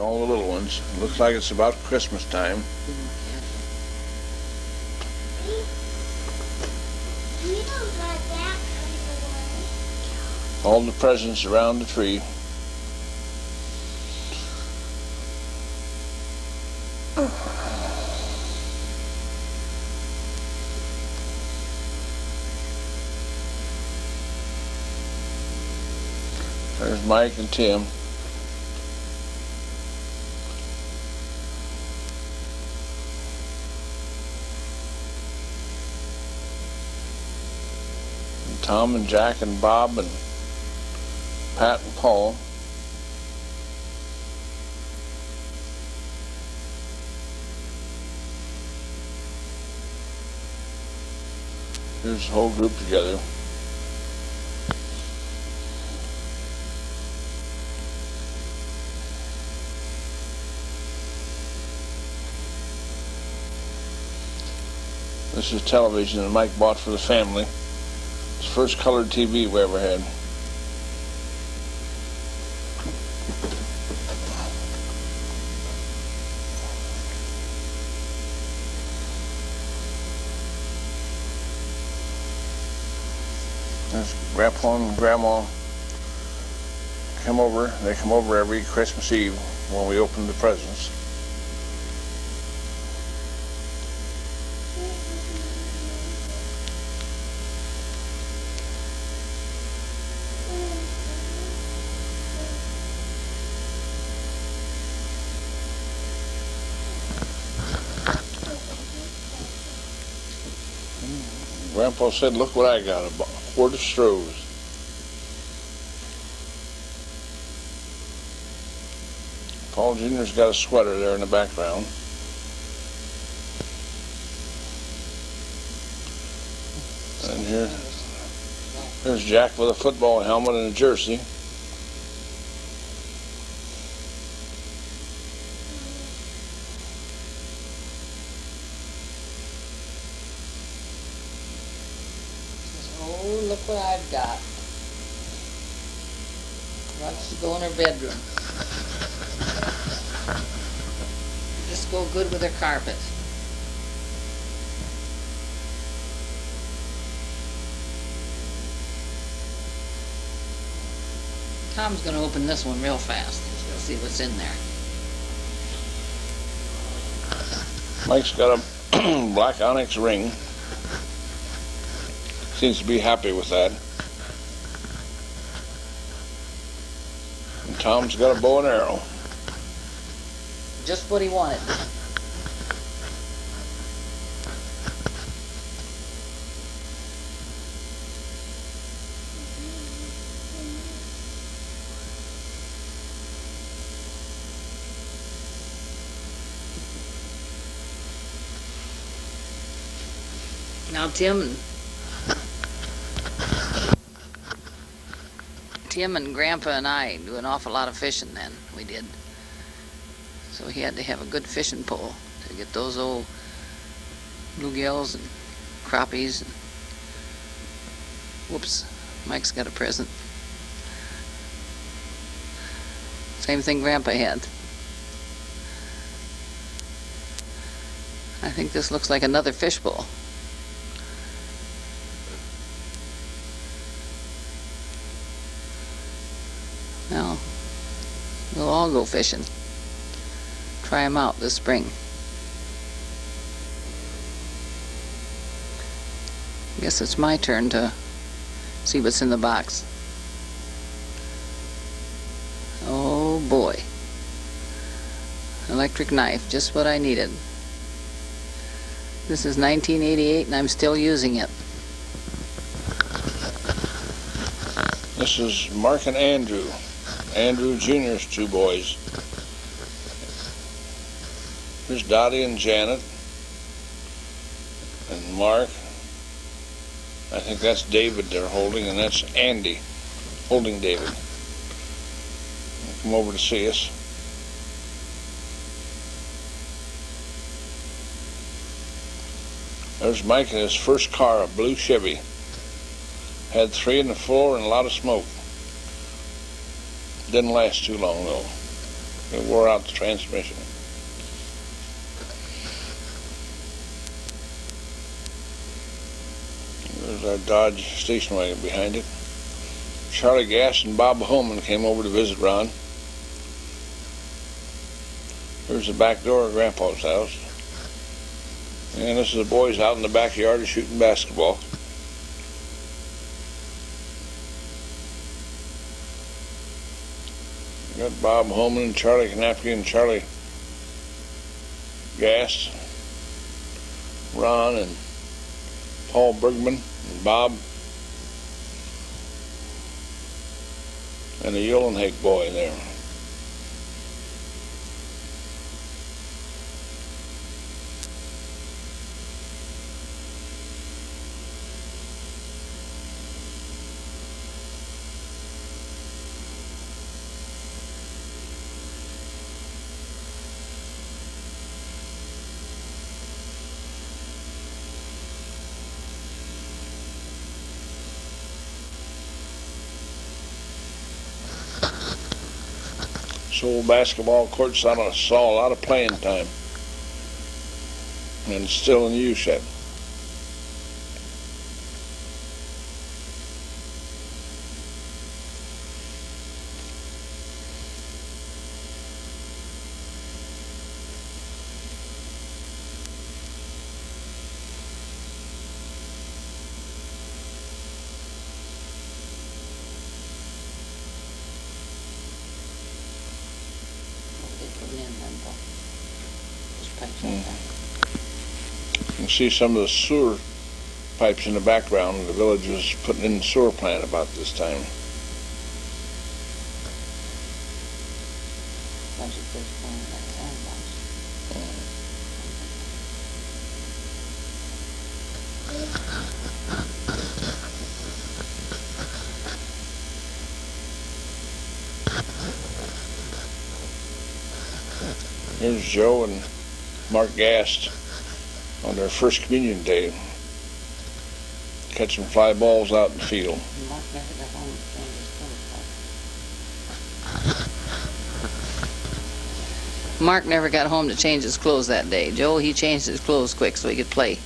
all the little ones. It looks like it's about Christmas time. All the presents around the tree. There's Mike and Tim. And Tom and Jack and Bob and Pat and Paul. Here's the whole group together. This is television that Mike bought for the family. It's the first colored TV we ever had. There's Grandpa and Grandma come over. They come over every Christmas Eve when we open the presents. Grandpa said, "Look what I got, a quart of Strohs." Paul Jr.'s got a sweater there in the background. And here's Jack with a football helmet and a jersey. Oh, look what I've got. Wants to go in her bedroom. Just go good with her carpet. Tom's going to open this one real fast. He's going to see what's in there. Mike's got a black onyx ring. Seems to be happy with that. And Tom's got a bow and arrow. Just what he wanted. Now Tim and Grandpa and I do an awful lot of fishing then. We did. So he had to have a good fishing pole to get those old bluegills and crappies. And whoops, Mike's got a present. Same thing Grandpa had. I think this looks like another fishbowl. Well, we'll all go fishing. Try them out this spring. Guess it's my turn to see what's in the box. Oh boy. Electric knife, just what I needed. This is 1988 and I'm still using it. This is Mark and Andrew. Andrew Jr.'s two boys. Here's Dottie and Janet. And Mark. I think that's David they're holding, and that's Andy holding David. Come over to see us. There's Mike in his first car, a blue Chevy. Had 3 on the floor and a lot of smoke. Didn't last too long though. It wore out the transmission. There's our Dodge station wagon behind it. Charlie Gass and Bob Holman came over to visit Ron. Here's the back door of Grandpa's house. And this is the boys out in the backyard shooting basketball. Got Bob Holman and Charlie Knapke and Charlie Gass, Ron and Paul Bergman and Bob, and a Uhlenhake boy there. This old basketball court saw a lot of playing time, and it's still in use yet. You can see some of the sewer pipes in the background. The village was putting in the sewer plant about this time. Here's Joe and Mark Gast on their first communion day, catching fly balls out in the field. Mark never got home to change his clothes that day. Joe, he changed his clothes quick so he could play.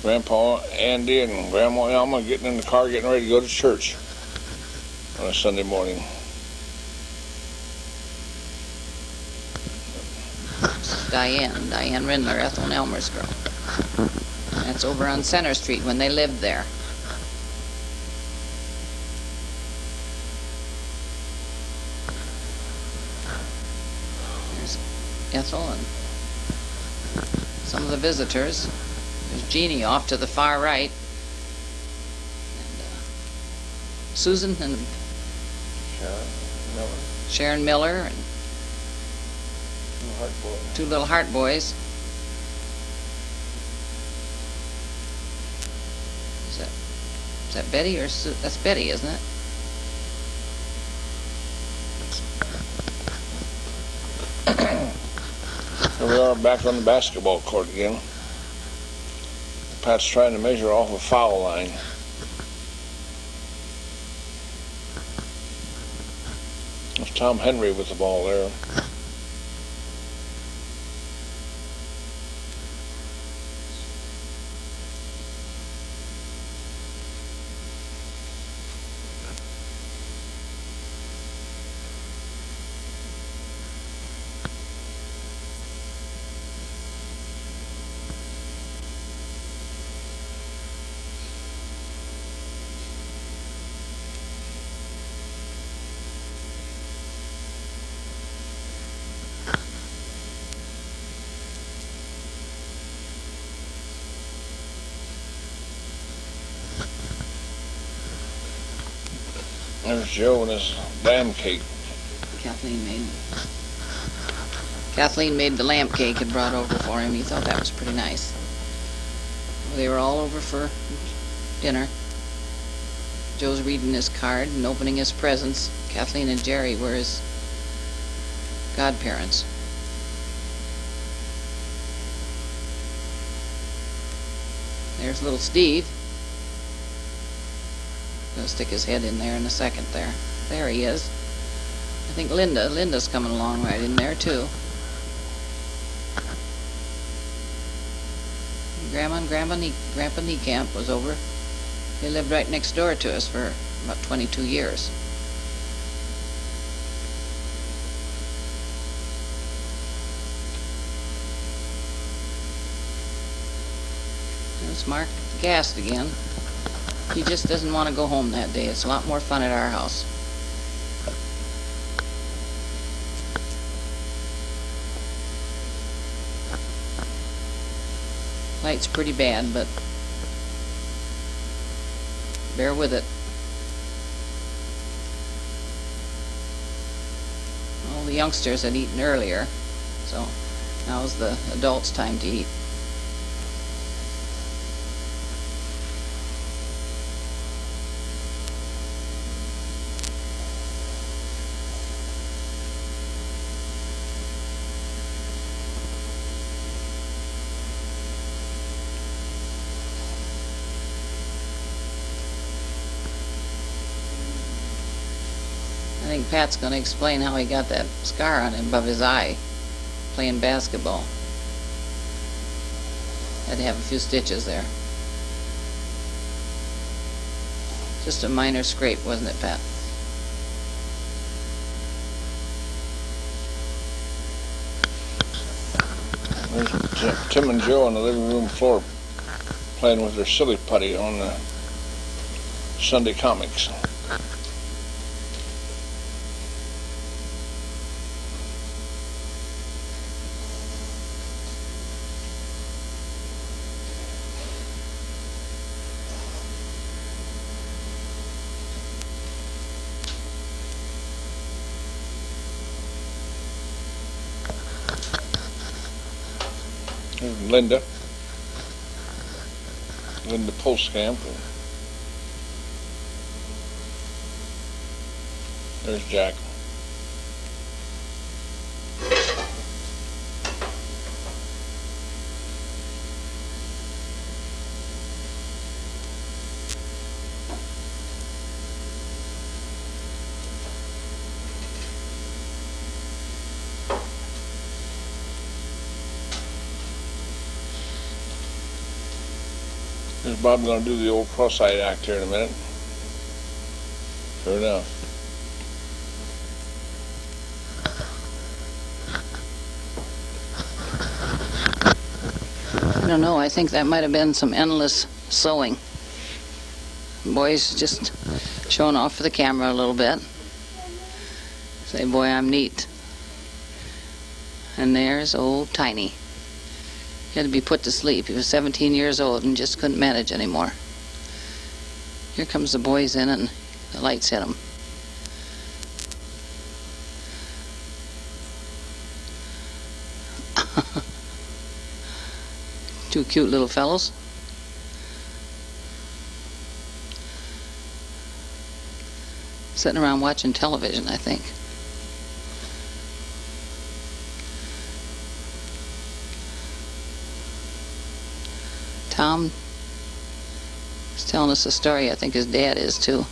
Grandpa Andy and Grandma Alma getting in the car, getting ready to go to church on a Sunday morning. Diane Rindler, Ethel and Elmer's girl. That's over on Center Street when they lived there. There's Ethel and some of the visitors. There's Jeannie off to the far right. And Susan and Sharon Miller and two little Hart boys. Is that Betty or that's Betty, isn't it? Here we are back on the basketball court again. Pat's trying to measure off a foul line. There's Tom Henry with the ball there. There's Joe and his lamb cake. Kathleen made the lamb cake and brought over for him. He thought that was pretty nice. They were all over for dinner. Joe's reading his card and opening his presents. Kathleen and Jerry were his godparents. There's little Steve. Gonna stick his head in there in a second there. There he is. I think Linda's coming along right in there too. Grandma and Grandpa Niekamp was over. They lived right next door to us for about 22 years. There's Mark gassed again. He just doesn't want to go home that day. It's a lot more fun at our house. Light's pretty bad, but bear with it. All the youngsters had eaten earlier, so now's the adults' time to eat. I think Pat's going to explain how he got that scar on him above his eye playing basketball. Had to have a few stitches there. Just a minor scrape, wasn't it, Pat? There's Tim and Joe on the living room floor playing with their silly putty on the Sunday comics. There's Linda Polskamp. There's Jack. There's Bob going to do the old cross-eyed act here in a minute. Sure enough. I don't know. I think that might have been some endless sewing. Boys just showing off for the camera a little bit. Say, boy, I'm neat. And there's old Tiny. He had to be put to sleep. He was 17 years old and just couldn't manage anymore. Here comes the boys in and the lights hit him. Two cute little fellows. Sitting around watching television, I think. Tom is telling us a story. I think his dad is too.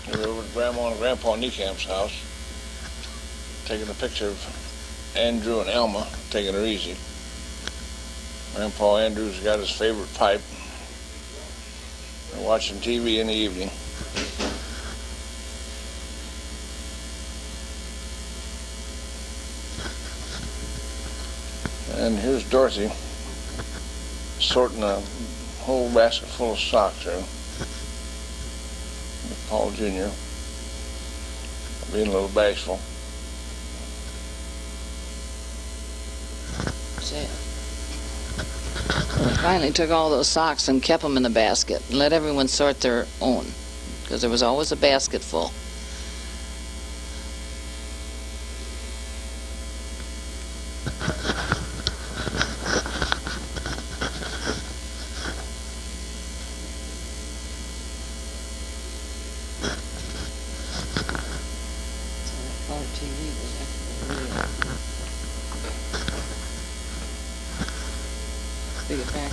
We're over at Grandma and Grandpa Niekamp's house, taking a picture of Andrew and Alma, taking her easy. Grandpa Andrew's got his favorite pipe. They're watching TV in the evening. And here's Dorothy sorting a whole basket full of socks here with Paul Jr. being a little bashful. Finally took all those socks and kept them in the basket and let everyone sort their own, because there was always a basket full. Take it back.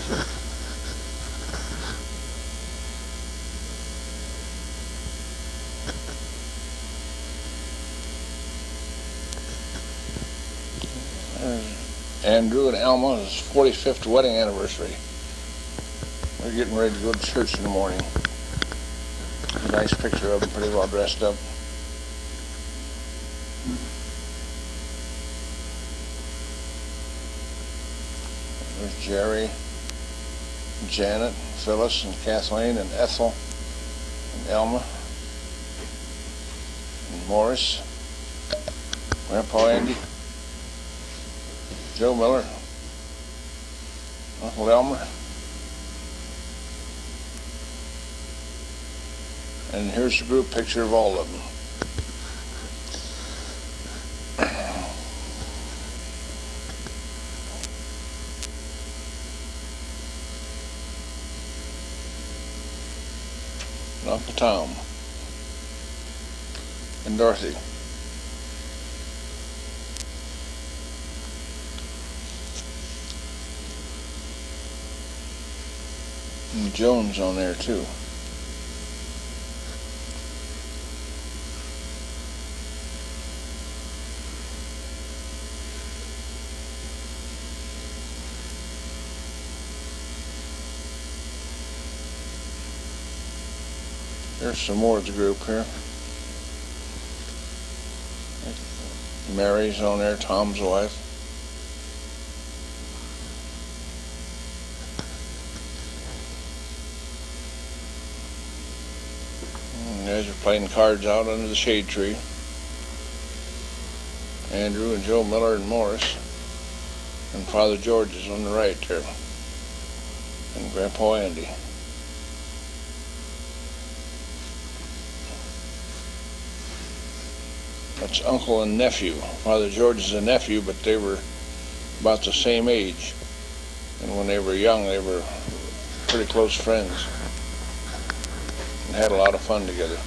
There's Andrew and Alma's 45th wedding anniversary. They're getting ready to go to church in the morning. A nice picture of them, pretty well dressed up. There's Jerry, Janet, Phyllis, and Kathleen, and Ethel, and Elma, and Morris, Grandpa Andy, Joe Miller, Uncle Elmer, and here's the group picture of all of them. And Uncle Tom and Dorothy. And Joan's on there too. There's some more of the group here. Mary's on there, Tom's wife. And guys are playing cards out under the shade tree. Andrew and Joe Miller and Morris. And Father George is on the right there. And Grandpa Andy. That's uncle and nephew. Father George is a nephew, but they were about the same age. And when they were young, they were pretty close friends and had a lot of fun together.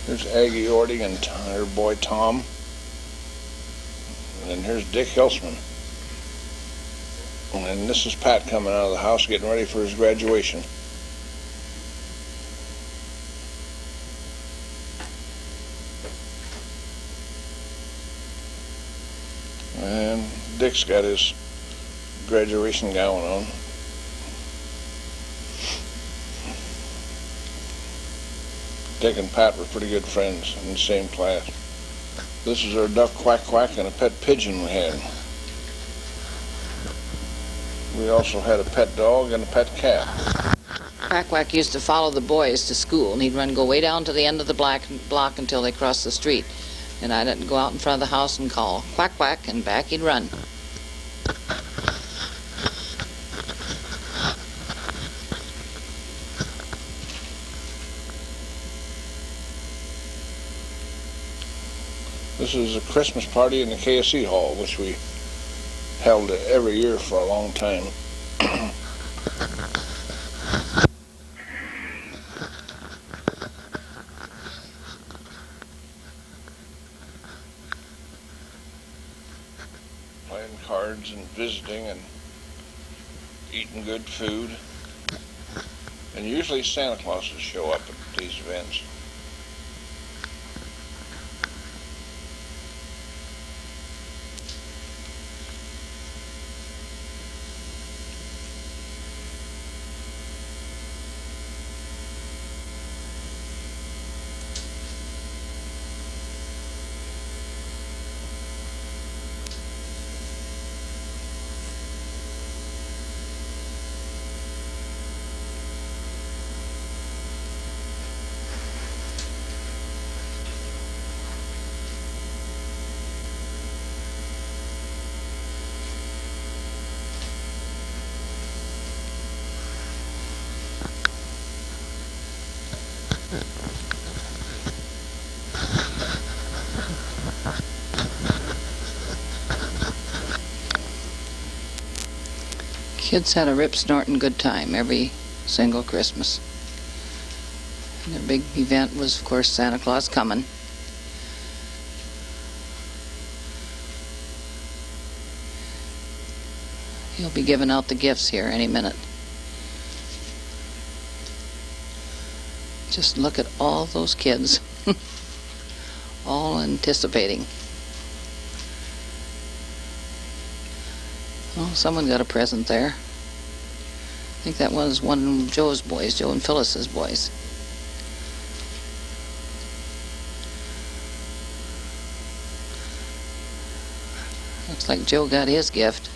Here's Aggie Ording and her boy Tom. And then here's Dick Hilsman. And this is Pat coming out of the house getting ready for his graduation. And Dick's got his graduation gown on. Dick and Pat were pretty good friends in the same class. This is our duck Quack Quack and a pet pigeon we had. We also had a pet dog and a pet cat. Quack Quack used to follow the boys to school, and he'd go way down to the end of the block until they crossed the street. And I'd go out in front of the house and call, Quack Quack, and back he'd run. This is a Christmas party in the KSC Hall, which we held every year for a long time. Playing cards and visiting and eating good food. And usually Santa Clauses show up at these events. Kids had a rip-snorting good time every single Christmas. And their big event was, of course, Santa Claus coming. He'll be giving out the gifts here any minute. Just look at all those kids, all anticipating. Oh, someone got a present there. I think that was one of Joe's boys, Joe and Phyllis's boys. Looks like Joe got his gift.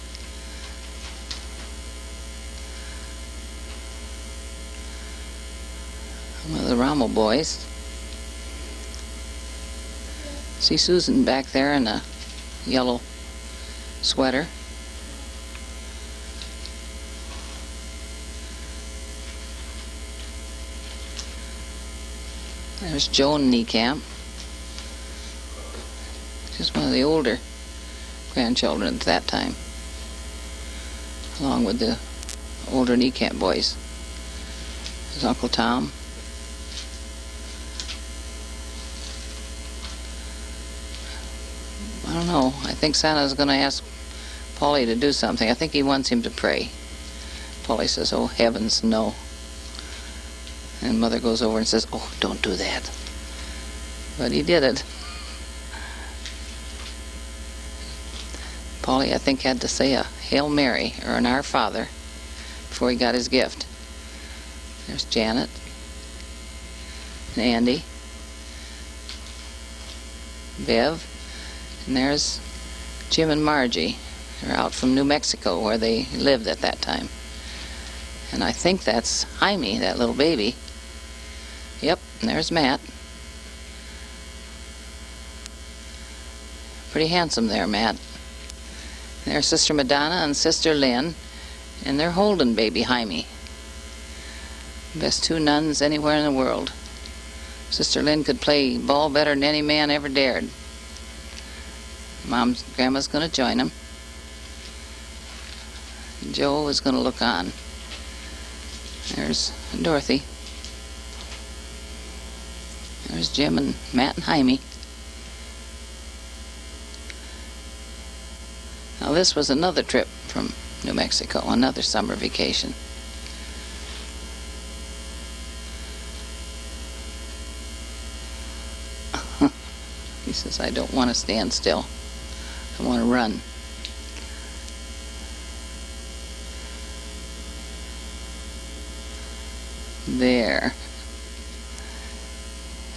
One of the Rommel boys. See Susan back there in a yellow sweater. There's Joan Niekamp. She's one of the older grandchildren at that time, along with the older Niekamp boys. There's Uncle Tom. I don't know. I think Santa's going to ask Polly to do something. I think he wants him to pray. Polly says, "Oh, heavens, no." And Mother goes over and says, "Oh, don't do that." But he did it. Polly, I think, had to say a Hail Mary or an Our Father before he got his gift. There's Janet and Andy, Bev, and there's Jim and Margie. They're out from New Mexico where they lived at that time. And I think that's Jaime, that little baby. Yep, and there's Matt. Pretty handsome there, Matt. And there's Sister Madonna and Sister Lynn, and they're holding baby Jaime. Best two nuns anywhere in the world. Sister Lynn could play ball better than any man ever dared. Grandma's going to join them. Joe is going to look on. There's Dorothy. There's Jim and Matt and Jaime. Now this was another trip from New Mexico, another summer vacation. He says, "I don't want to stand still. I want to run." There.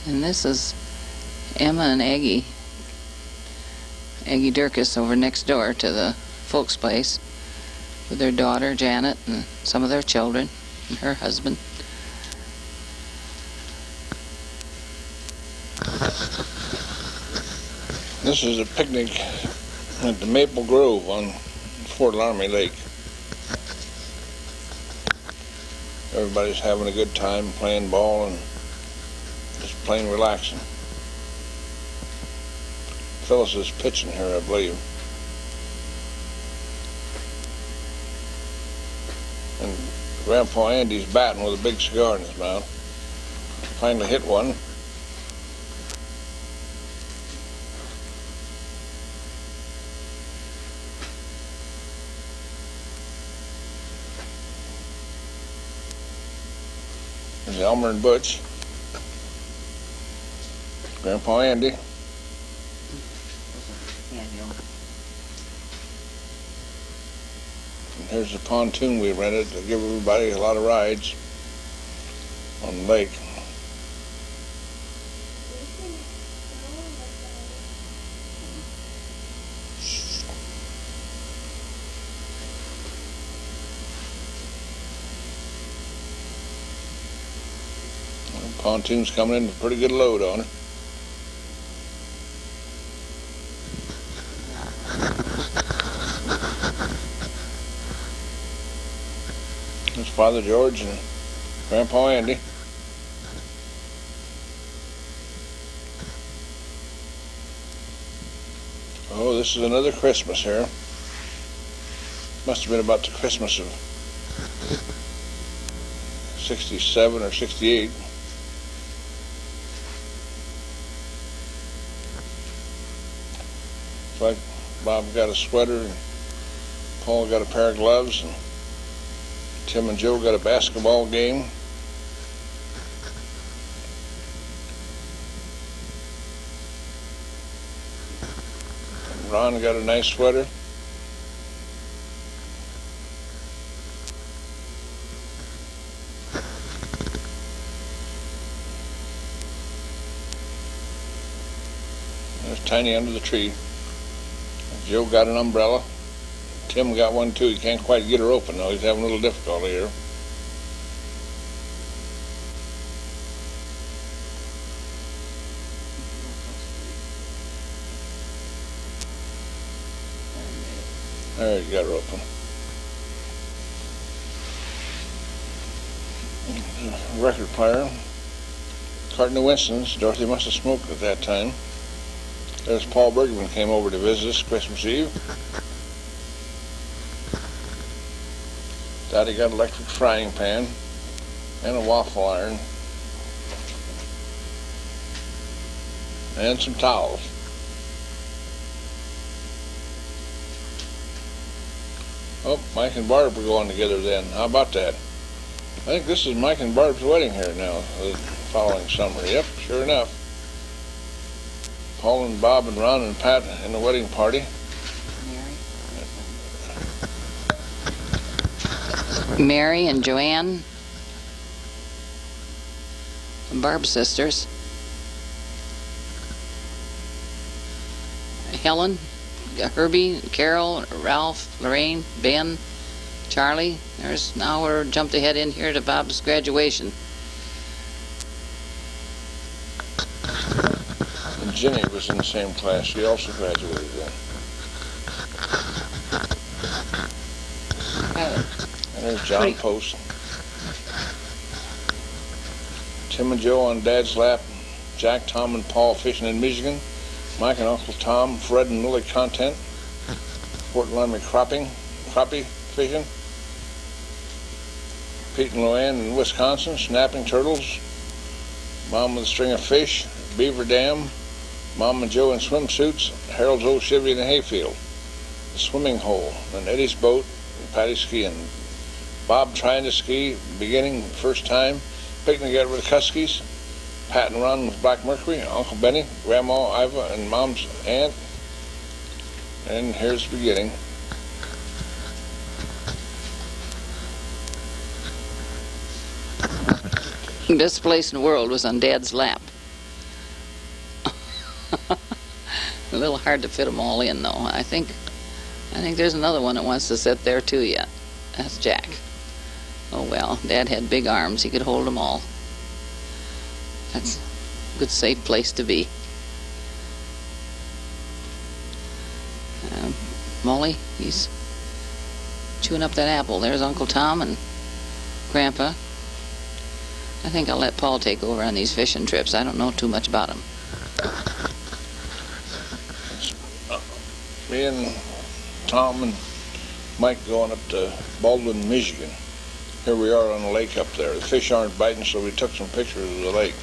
And this is Emma and Aggie Durkis over next door to the folks' place with their daughter Janet and some of their children and her husband. This is a picnic at the Maple Grove on Fort Laramie Lake. Everybody's having a good time playing ball and just plain relaxing. Phyllis is pitching here, I believe. And Grandpa Andy's batting with a big cigar in his mouth. Finally hit one. There's Elmer and Butch. Grandpa Andy. And here's the pontoon we rented to give everybody a lot of rides on the lake. The pontoon's coming in with a pretty good load on it. There's Father George and Grandpa Andy. Oh, this is another Christmas here. Must have been about the Christmas of '67 or '68. So Bob got a sweater, and Paul got a pair of gloves, and Tim and Joe got a basketball game. And Ron got a nice sweater. There's Tiny under the tree. Joe got an umbrella. Tim got one too. He can't quite get her open though. He's having a little difficulty here. There, you got her open. Record player. Carton of Winston's. Dorothy must have smoked at that time. There's Paul Bergman came over to visit us Christmas Eve. Daddy got an electric frying pan and a waffle iron and some towels. Oh, Mike and Barb are going together then. How about that? I think this is Mike and Barb's wedding here now, the following summer. Yep, sure enough. Paul and Bob and Ron and Pat in the wedding party. Mary and Joanne, and Barb's sisters. Helen, Herbie, Carol, Ralph, Lorraine, Ben, Charlie. Now we're jumped ahead in here to Bob's graduation. And Jenny was in the same class. She also graduated then. And there's John Post. Tim and Joe on Dad's lap. Jack, Tom, and Paul fishing in Michigan. Mike and Uncle Tom, Fred and Lily Content. Fort Laramie crappie fishing. Pete and Luann in Wisconsin, snapping turtles. Mom with a string of fish. Beaver Dam. Mom and Joe in swimsuits. Harold's old Chevy in the hayfield. The swimming hole. And Eddie's boat. And Patty skiing. Bob trying to ski, beginning, first time. Picnic out with the Cuskies. Pat and Ron with Black Mercury. Uncle Benny, Grandma Iva, and Mom's aunt. And here's the beginning. The best place in the world was on Dad's lap. A little hard to fit them all in, though. I think there's another one that wants to sit there too yet. That's Jack. Oh well, Dad had big arms. He could hold them all. That's a good, safe place to be. Molly, he's chewing up that apple. There's Uncle Tom and Grandpa. I think I'll let Paul take over on these fishing trips. I don't know too much about him. Me and Tom and Mike going up to Baldwin, Michigan. Here we are on the lake up there. The fish aren't biting, so we took some pictures of the lake.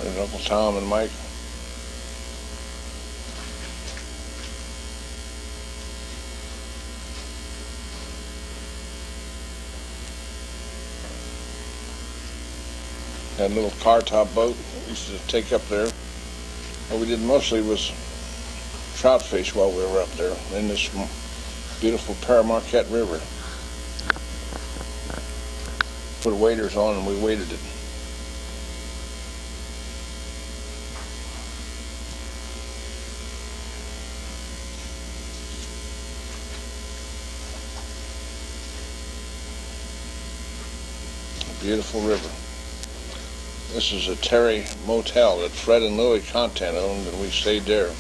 There's Uncle Tom and Mike. Had a little car top boat we used to take up there. What we did mostly was trout fish while we were up there in this beautiful Paramarquette River. Put waders on and we waded it. Beautiful river. This is a Terry motel that Fred and Lily Content owned, and we stayed there.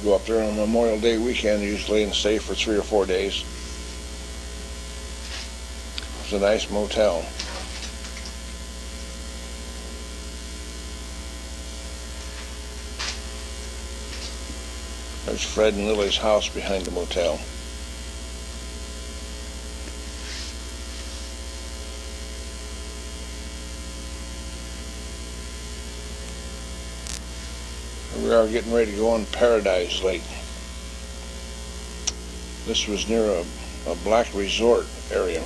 Go up there on Memorial Day weekend usually and stay for 3 or 4 days. It's a nice motel. There's Fred and Lily's house behind the motel. We are getting ready to go on Paradise Lake. This was near a black resort area.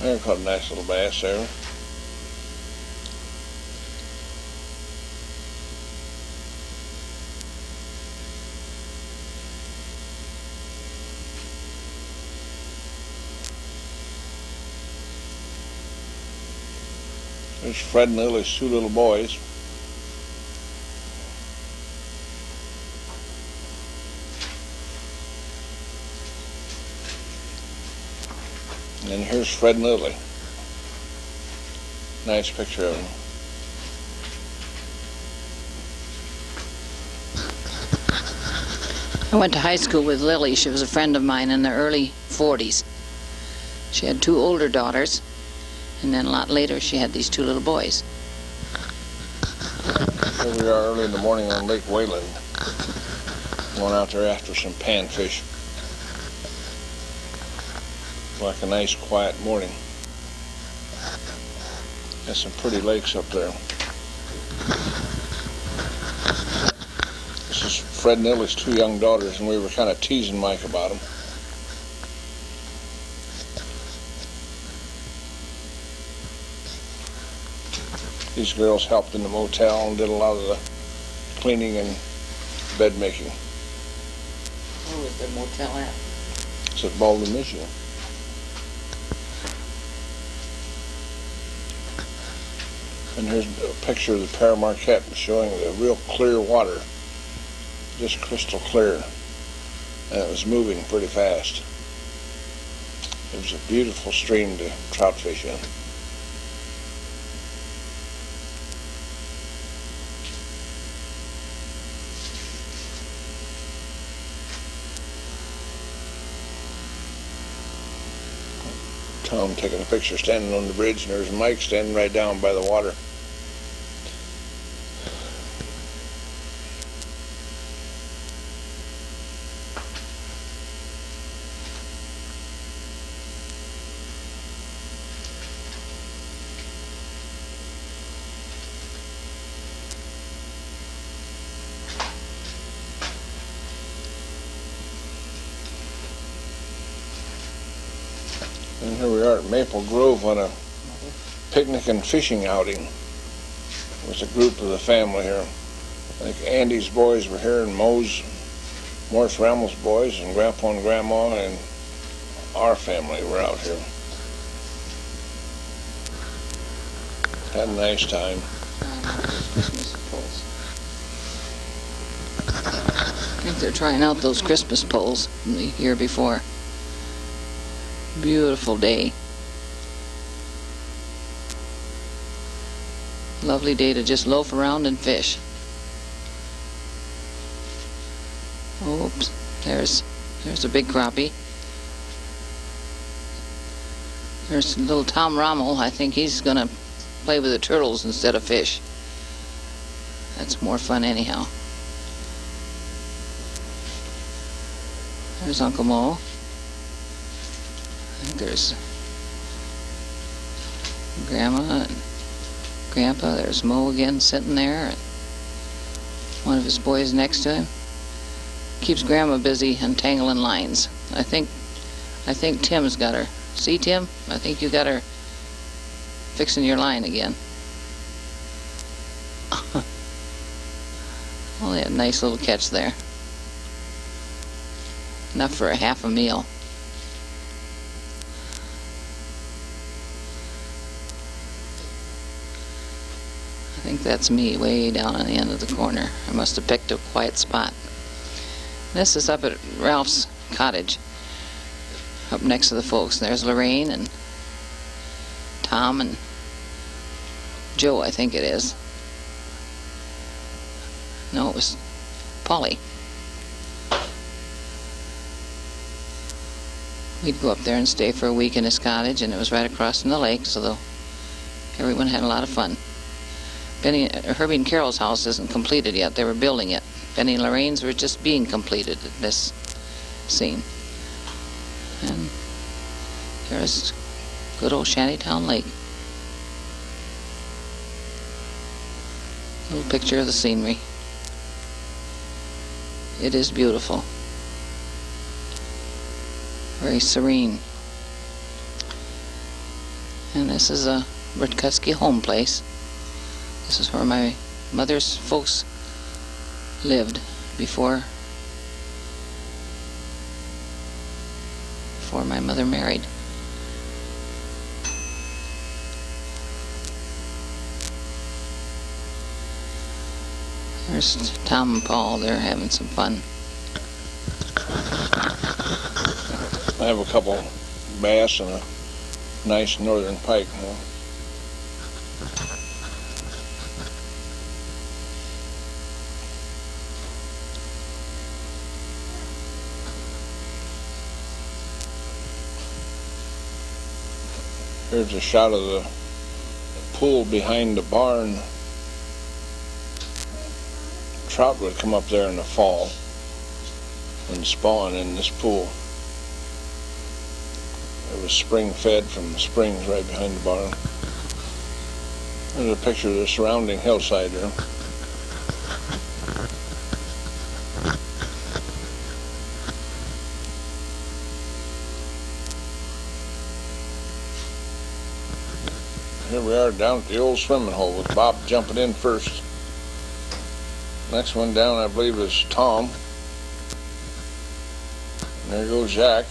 I caught a nice little bass there. There's Fred and Lily's 2 little boys. And here's Fred and Lily. Nice picture of them. I went to high school with Lily. She was a friend of mine in the early 40s. She had 2 older daughters, and then a lot later she had these 2 little boys. Here we are early in the morning on Lake Wayland. Going out there after some panfish. Like a nice quiet morning. Got some pretty lakes up there. This is Fred and Lily's 2 young daughters, and we were kind of teasing Mike about them. These girls helped in the motel and did a lot of the cleaning and bed making. Where was the motel at? It's at Baldwin, Michigan. And here's a picture of the Paramarquette showing the real clear water, just crystal clear, and it was moving pretty fast. It was a beautiful stream to trout fish in. Tom taking a picture standing on the bridge, and there's Mike standing right down by the water. And here we are at Maple Grove on a picnic and fishing outing. With a group of the family here. I think Andy's boys were here, and Morris Rammel's boys, and Grandpa and Grandma, and our family were out here. Had a nice time. I think they're trying out those Christmas poles from the year before. Beautiful day. Lovely day to just loaf around and fish. Oops, there's a big crappie. There's little Tom Rommel. I think he's gonna play with the turtles instead of fish. That's more fun anyhow. There's Uncle Mo. I think there's Grandma and Grandpa. There's Mo again sitting there, and one of his boys next to him. Keeps Grandma busy untangling lines. I think Tim's got her. See, Tim? I think you got her fixing your line again. Oh, they had a nice little catch there. Enough for a half a meal. think that's me way down on the end of the corner. I must have picked a quiet spot. This is up at Ralph's cottage, up next to the folks. There's Lorraine and Tom and Joe, I think it is. No, it was Polly. We'd go up there and stay for a week in his cottage, and it was right across from the lake, so everyone had a lot of fun. Herbie and Carol's house isn't completed yet. They were building it. Benny and Lorraine's were just being completed at this scene. And there's good old Shantytown Lake. A little picture of the scenery. It is beautiful. Very serene. And this is a Rutkowski home place. This is where my mother's folks lived before my mother married. There's Tom and Paul. They're having some fun. I have a couple bass and a nice northern pike now. Here's a shot of the pool behind the barn. Trout would come up there in the fall and spawn in this pool. It was spring fed from the springs right behind the barn. There's a picture of the surrounding hillside there. Here we are down at the old swimming hole with Bob jumping in first. Next one down, I believe, is Tom. And there goes Jack.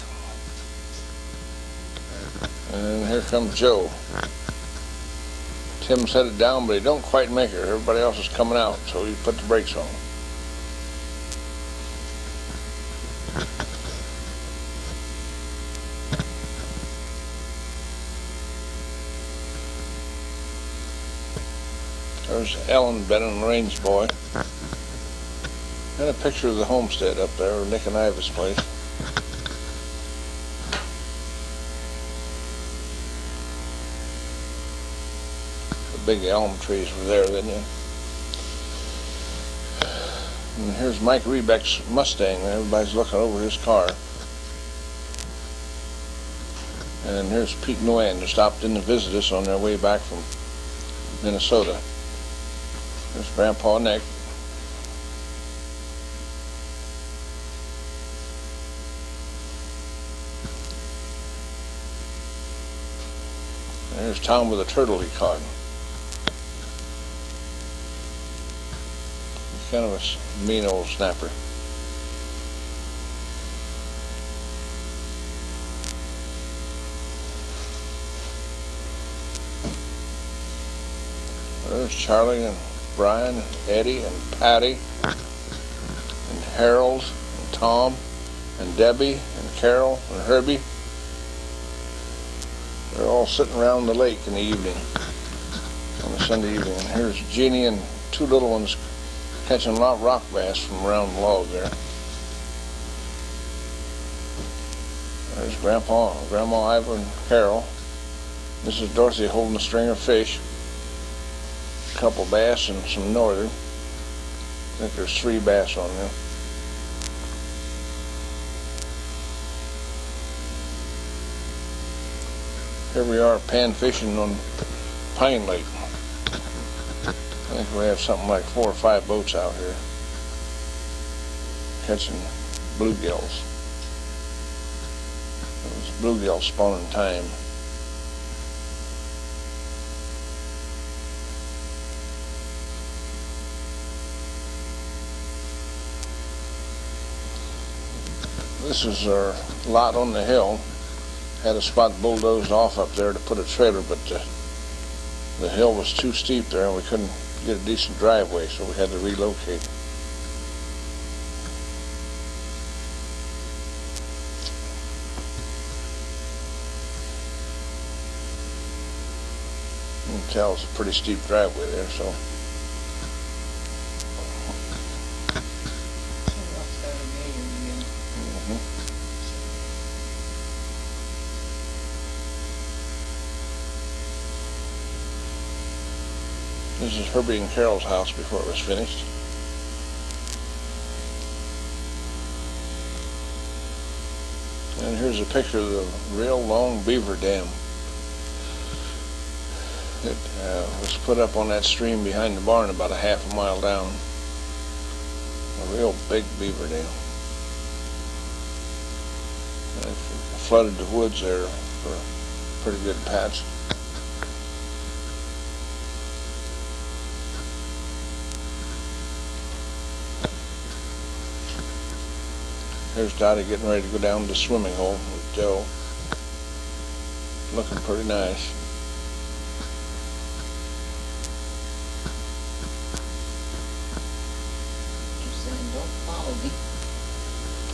And here comes Joe. Tim set it down, but he don't quite make it. Everybody else is coming out, so he put the brakes on. There's Ellen, Ben and Lorraine's boy. And a picture of the homestead up there, Nick and Iva's place. The big elm trees were there, didn't you? And here's Mike Rebeck's Mustang. Everybody's looking over his car. And here's Pete and Luann, who stopped in to visit us on their way back from Minnesota. There's Grandpa Nick. There's Tom with a turtle he caught. He's kind of a mean old snapper. There's Charlie and Brian and Eddie and Patty and Harold and Tom and Debbie and Carol and Herbie. They're all sitting around the lake in the evening, on a Sunday evening. And here's Jeannie and two little ones catching rock bass from around the log there. There's Grandma Ivor and Carol. This is Dorothy holding a string of fish. A couple bass and some northern. I think there's 3 bass on there. Here we are pan fishing on Pine Lake. I think we have something like 4 or 5 boats out here catching bluegills. It was bluegill spawning time. This is our lot on the hill. Had a spot bulldozed off up there to put a trailer, but the hill was too steep there and we couldn't get a decent driveway, so we had to relocate. You can tell it's a pretty steep driveway there, so. This is Herbie and Carol's house before it was finished. And here's a picture of the real long beaver dam. It was put up on that stream behind the barn about a half a mile down. A real big beaver dam. And it flooded the woods there for a pretty good patch. There's Dottie getting ready to go down to the swimming hole with Joe. Looking pretty nice. You're saying don't follow me.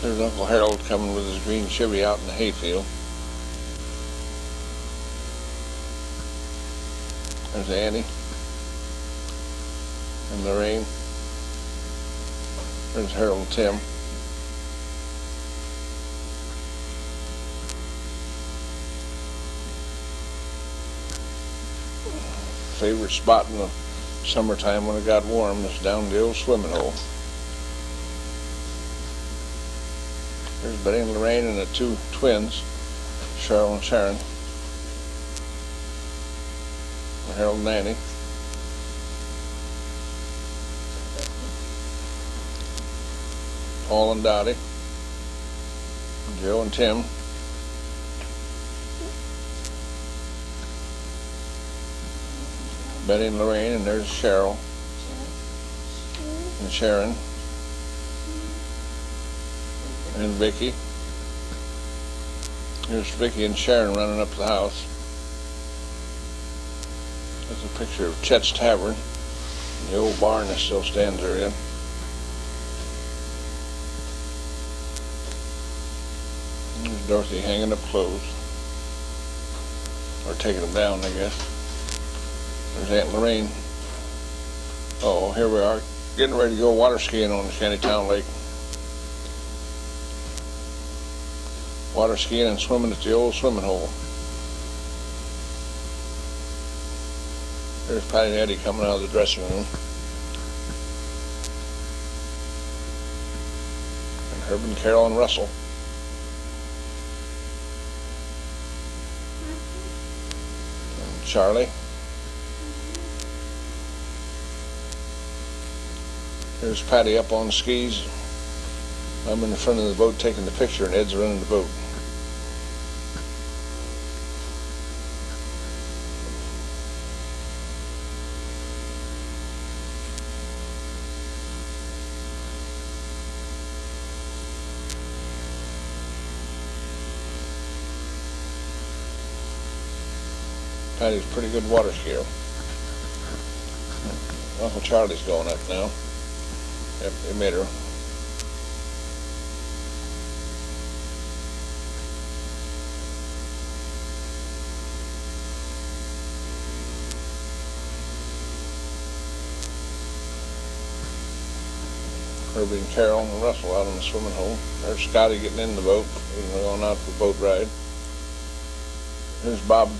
There's Uncle Harold coming with his green Chevy out in the hayfield. There's Annie and Lorraine. There's Harold and Tim. Favorite spot in the summertime when it got warm is down the old swimming hole. There's Betty and Lorraine and the two twins, Cheryl and Sharon. And Harold and Annie. Paul and Dottie. Joe and Tim. Betty and Lorraine, and there's Cheryl and Sharon and Vicky. Here's Vicky and Sharon running up the house. There's a picture of Chet's Tavern, the old barn that still stands there in. There's Dorothy hanging up clothes, or taking them down, I guess. There's Aunt Lorraine. Oh, here we are, getting ready to go water skiing on the Shantytown Lake. Water skiing and swimming at the old swimming hole. There's Patty and Eddie coming out of the dressing room. And Herb and Carol and Russell. And Charlie. There's Patty up on skis. I'm in the front of the boat taking the picture, and Ed's running the boat. Patty's a pretty good water skier. Uncle Charlie's going up now. Yep, they made her. Herbie and Carol and Russell out on the swimming hole. There's Scotty getting in the boat. We're going out for a boat ride. There's Bob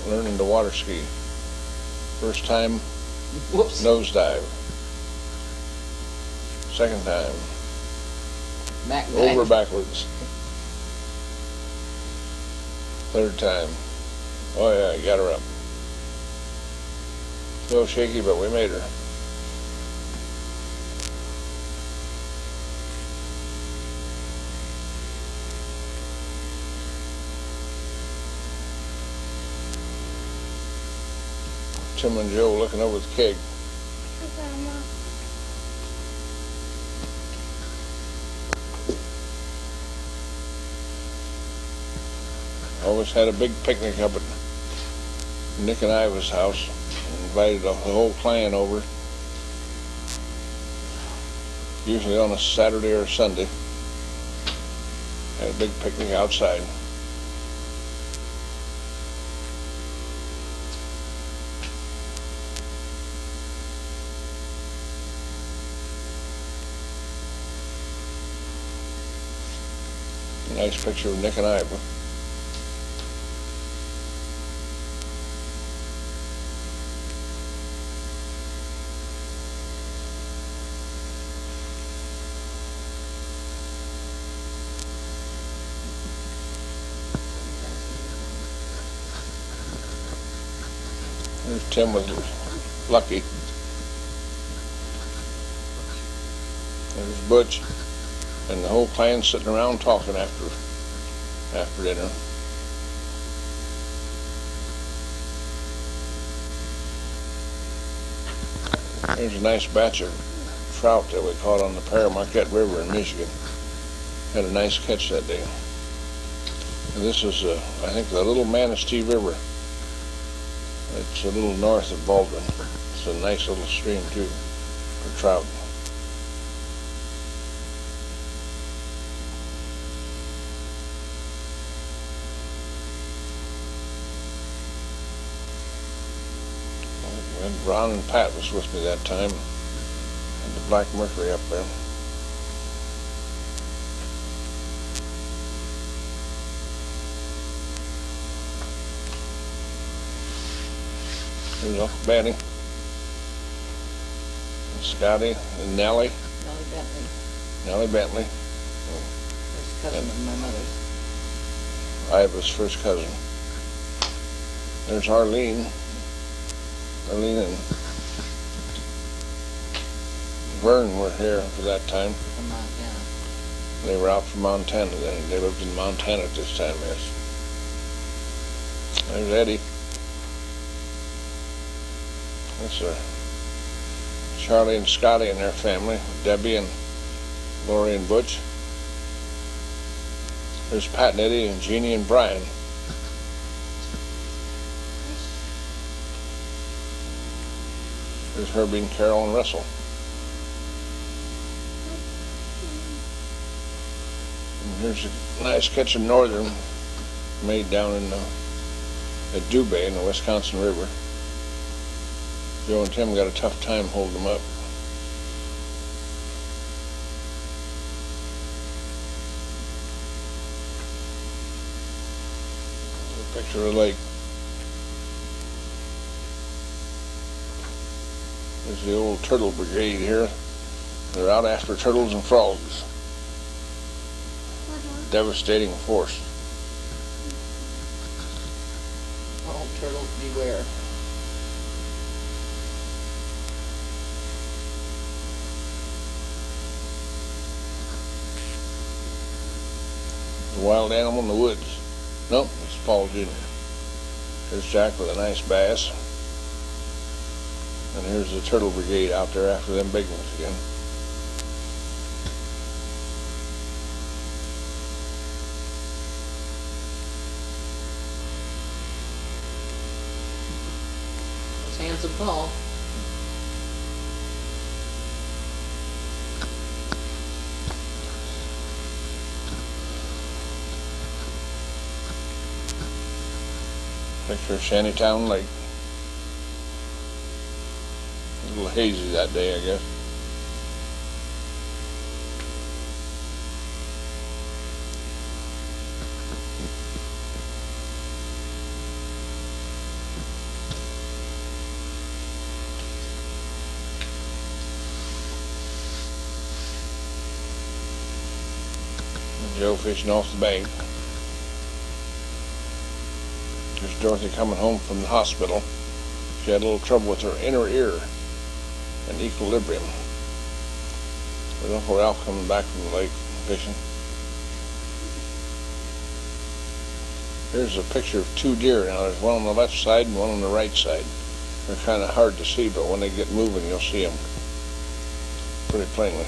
learning to water ski. First time, Whoops. nosedive. Second time, Back over backwards. Third time, oh yeah, you got her up. A little shaky, but we made her. Tim and Joe looking over the keg. Always had a big picnic up at Nick and Iva's house. Invited the whole clan over. usually on a Saturday or Sunday. Had a big picnic outside. Nice picture of Nick and I. There's Tim with Lucky. There's Butch and the whole clan sitting around talking after dinner. There's a nice batch of trout that we caught on the Paramarquette River in Michigan. Had a nice catch that day. And this is, I think, the Little Manistee River. It's a little north of Baldwin. It's a nice little stream, too, for trout. And Ron and Pat was with me that time. And the Black Mercury up there. There's Uncle Benny, and Scotty, and Nellie. Nellie Bentley. Nellie Bentley. First cousin of my mother's. Iva's first cousin. There's Arlene. Arlene and Vern were here for that time. From Montana. They were out from Montana then. They lived in Montana at this time, yes. There's Eddie. That's Charlie and Scotty and their family, Debbie and Lori and Butch. There's Pat and Eddie and Jeannie and Brian. There's Herbie and Carol and Russell. And here's a nice catch of northern made down in at Dubay in the Wisconsin River. Joe and Tim got a tough time holding them up. There's a picture of the lake. There's the old turtle brigade here. They're out after turtles and frogs. Devastating force. Oh, turtles beware. The wild animal in the woods. Nope, it's Paul Jr. Here's Jack with a nice bass. And here's the turtle brigade out there after them big ones again. There's Handsome Paul. Picture of Shantytown Lake. A little hazy that day, I guess. And Joe fishing off the bank. There's Dorothy coming home from the hospital. She had a little trouble with her inner ear and equilibrium. There's Uncle Ralph coming back from the lake fishing. Here's a picture of two deer. Now there's one on the left side and one on the right side. They're kind of hard to see, but when they get moving you'll see them pretty plainly.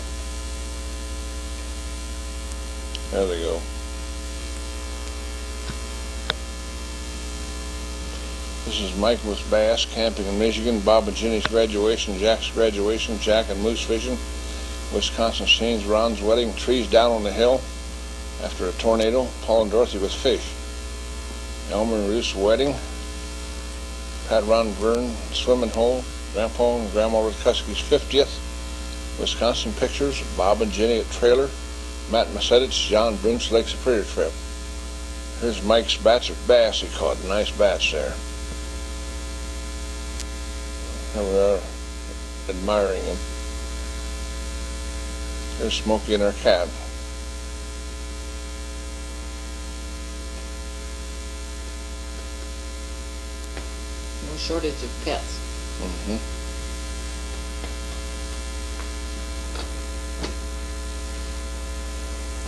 There they go. This is Mike with bass, camping in Michigan, Bob and Ginny's graduation, Jack's graduation, Jack and moose fishing. Wisconsin scenes, Ron's wedding, trees down on the hill after a tornado, Paul and Dorothy with fish. Elmer and Ruth's wedding, Pat, Ron, Vern swimming hole, Grandpa and Grandma Rutkuski's 50th. Wisconsin pictures, Bob and Jenny at trailer, Matt Masedich, John Bruce Lake Superior trip. Here's Mike's batch of bass he caught, a nice batch there. Here we are admiring him. Here's Smokey and our cat. No shortage of pets. Mm-hmm.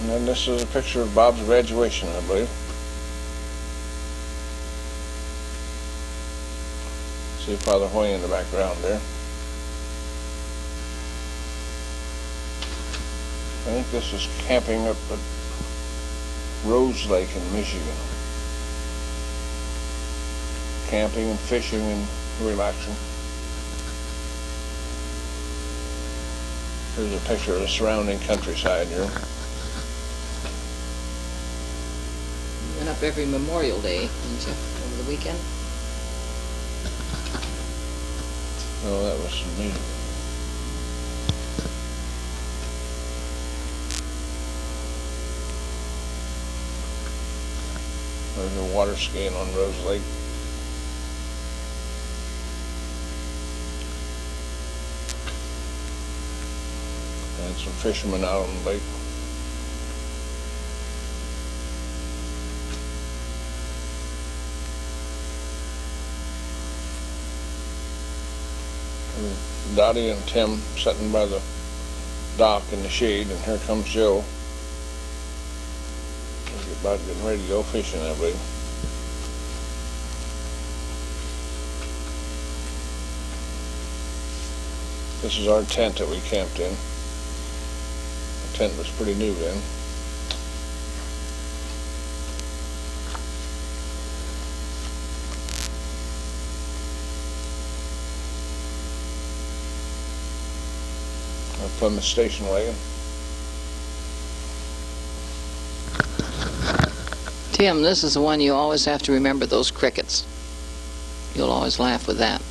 And then this is a picture of Bob's graduation, I believe. See Father Hoy in the background there. I think this is camping up at Rose Lake in Michigan. Camping and fishing and relaxing. Here's a picture of the surrounding countryside here. You went up every Memorial Day, didn't you, over the weekend? Oh, that was me. There's a water skiing on Rose Lake. And some fishermen out on the lake. And Dottie and Tim sitting by the dock in the shade, and here comes Joe. He's about getting ready to go fishing, I believe. This is our tent that we camped in. The tent was pretty new then. Our Plymouth station wagon. Tim, this is the one you always have to remember, those crickets. You'll always laugh with that.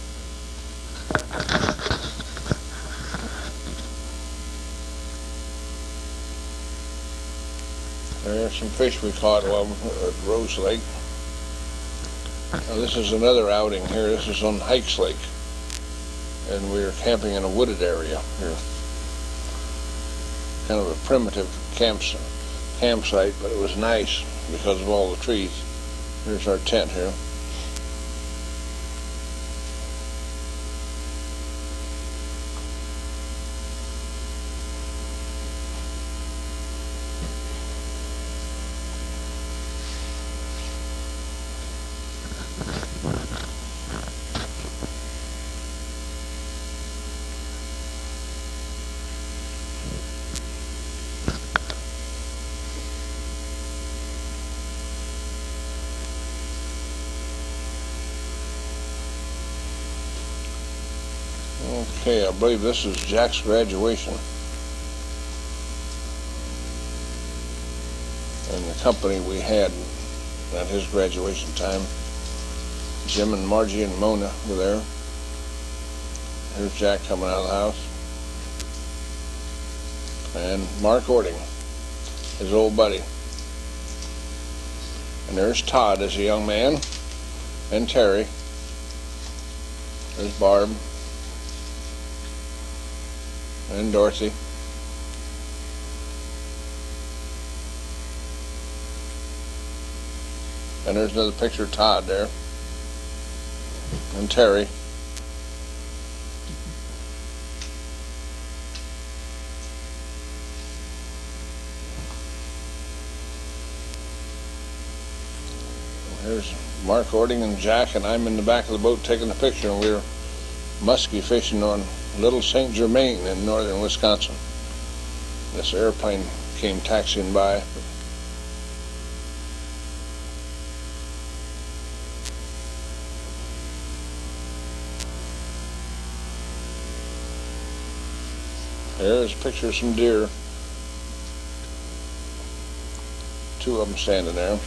There's some fish we caught while at Rose Lake. Now this is another outing here. This is on Hikes Lake. And we are camping in a wooded area here. Kind of a primitive campsite, but it was nice because of all the trees. Here's our tent here. Okay, I believe this is Jack's graduation. And the company we had at his graduation time, Jim and Margie and Mona were there. Here's Jack coming out of the house. And Mark Ording, his old buddy. And there's Todd as a young man, and Terry. There's Barb. And Dorothy. And there's another picture of Todd there. And Terry. Here's Mark Ording and Jack, and I'm in the back of the boat taking the picture, and we're muskie fishing on Little St. Germain in northern Wisconsin. This airplane came taxiing by. Here's a picture of some deer. Two of them standing there,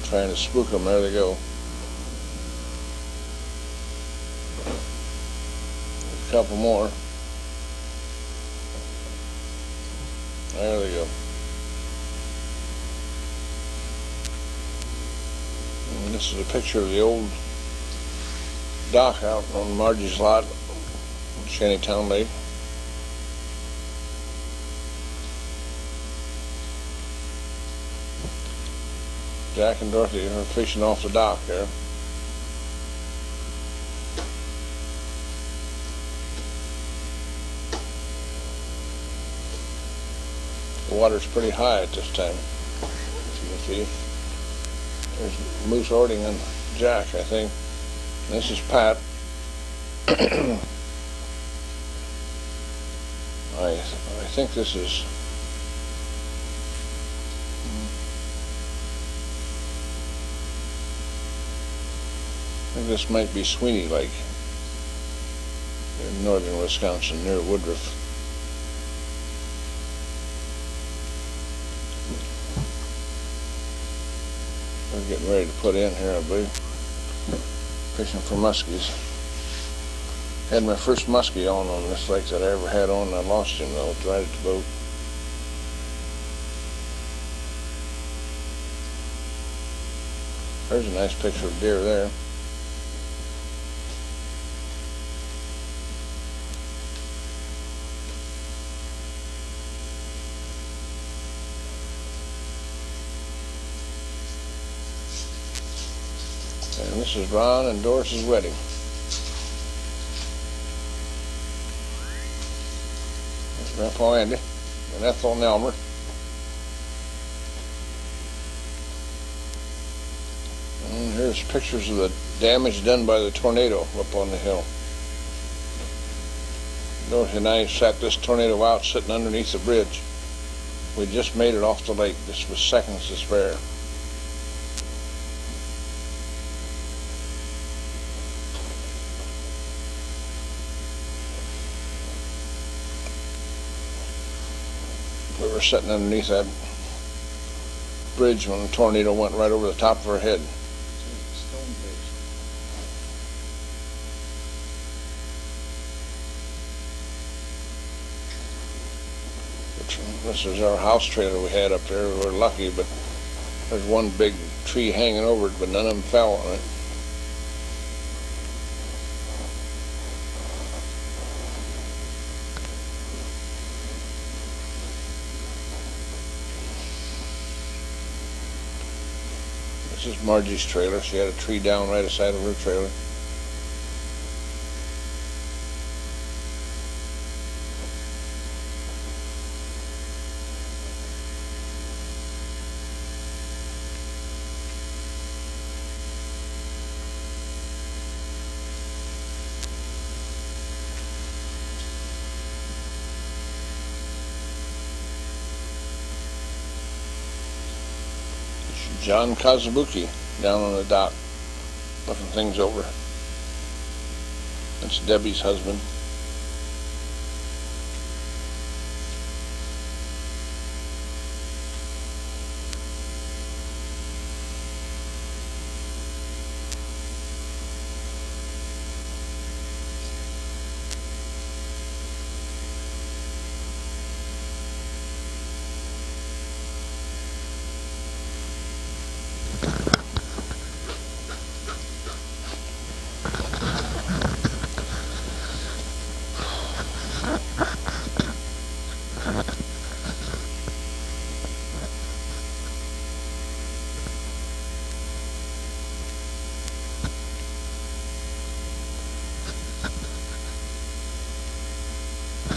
trying to spook them. There they go. A couple more. There they go. And this is a picture of the old dock out on Margie's lot, Shantytown Lake. Jack and Dorothy are fishing off the dock there. The water's pretty high at this time, as you can see. There's Moose Ording and Jack, I think. And this is Pat. I think this is this might be Sweeney Lake in northern Wisconsin near Woodruff. We're getting ready to put in here, I believe. Fishing for muskies. Had my first muskie on this lake that I ever had on. I lost him though, right at the boat. There's a nice picture of deer there. And this is Ron and Doris's wedding. There's Grandpa Andy and Ethel and Elmer. And here's pictures of the damage done by the tornado up on the hill. Dorothy and I sat this tornado out sitting underneath the bridge. We just made it off the lake. This was seconds to spare. We were sitting underneath that bridge when the tornado went right over the top of our head. This is our house trailer we had up there. We were lucky, but there's one big tree hanging over it, but none of them fell on it. This is Margie's trailer. She had a tree down right aside of her trailer. John Kazubuki down on the dock, looking things over. That's Debbie's husband.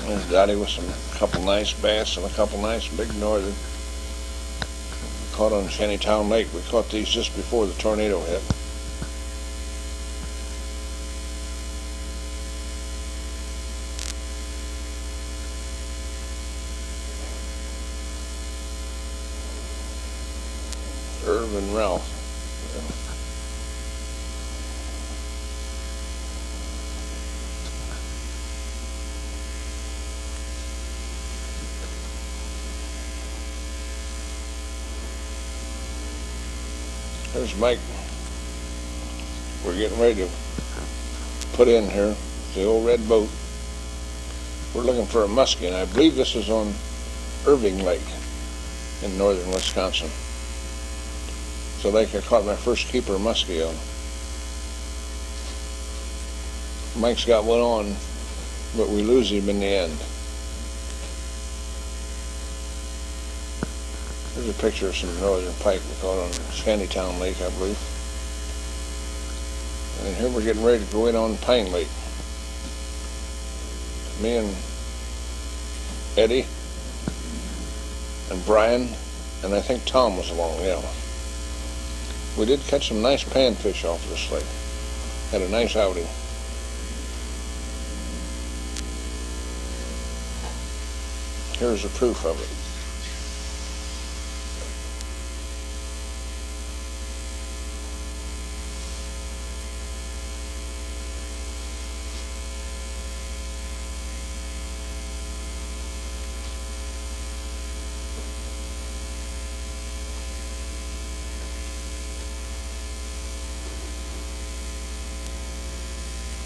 There's Dottie with a couple nice bass and a couple nice big northern. Caught on Shantytown Lake. We caught these just before the tornado hit. Irv and Ralph. There's Mike. We're getting ready to put in here. It's the old red boat. We're looking for a muskie, and I believe this is on Irving Lake in northern Wisconsin. It's the lake I caught my first keeper muskie on. Mike's got one on, but we lose him in the end. Here's a picture of some northern pike we caught on Shantytown Lake, I believe. And here we're getting ready to go in on Pine Lake. Me and Eddie and Brian, and I think Tom was along, yeah. We did catch some nice panfish off this lake. Had a nice outing. Here's the proof of it.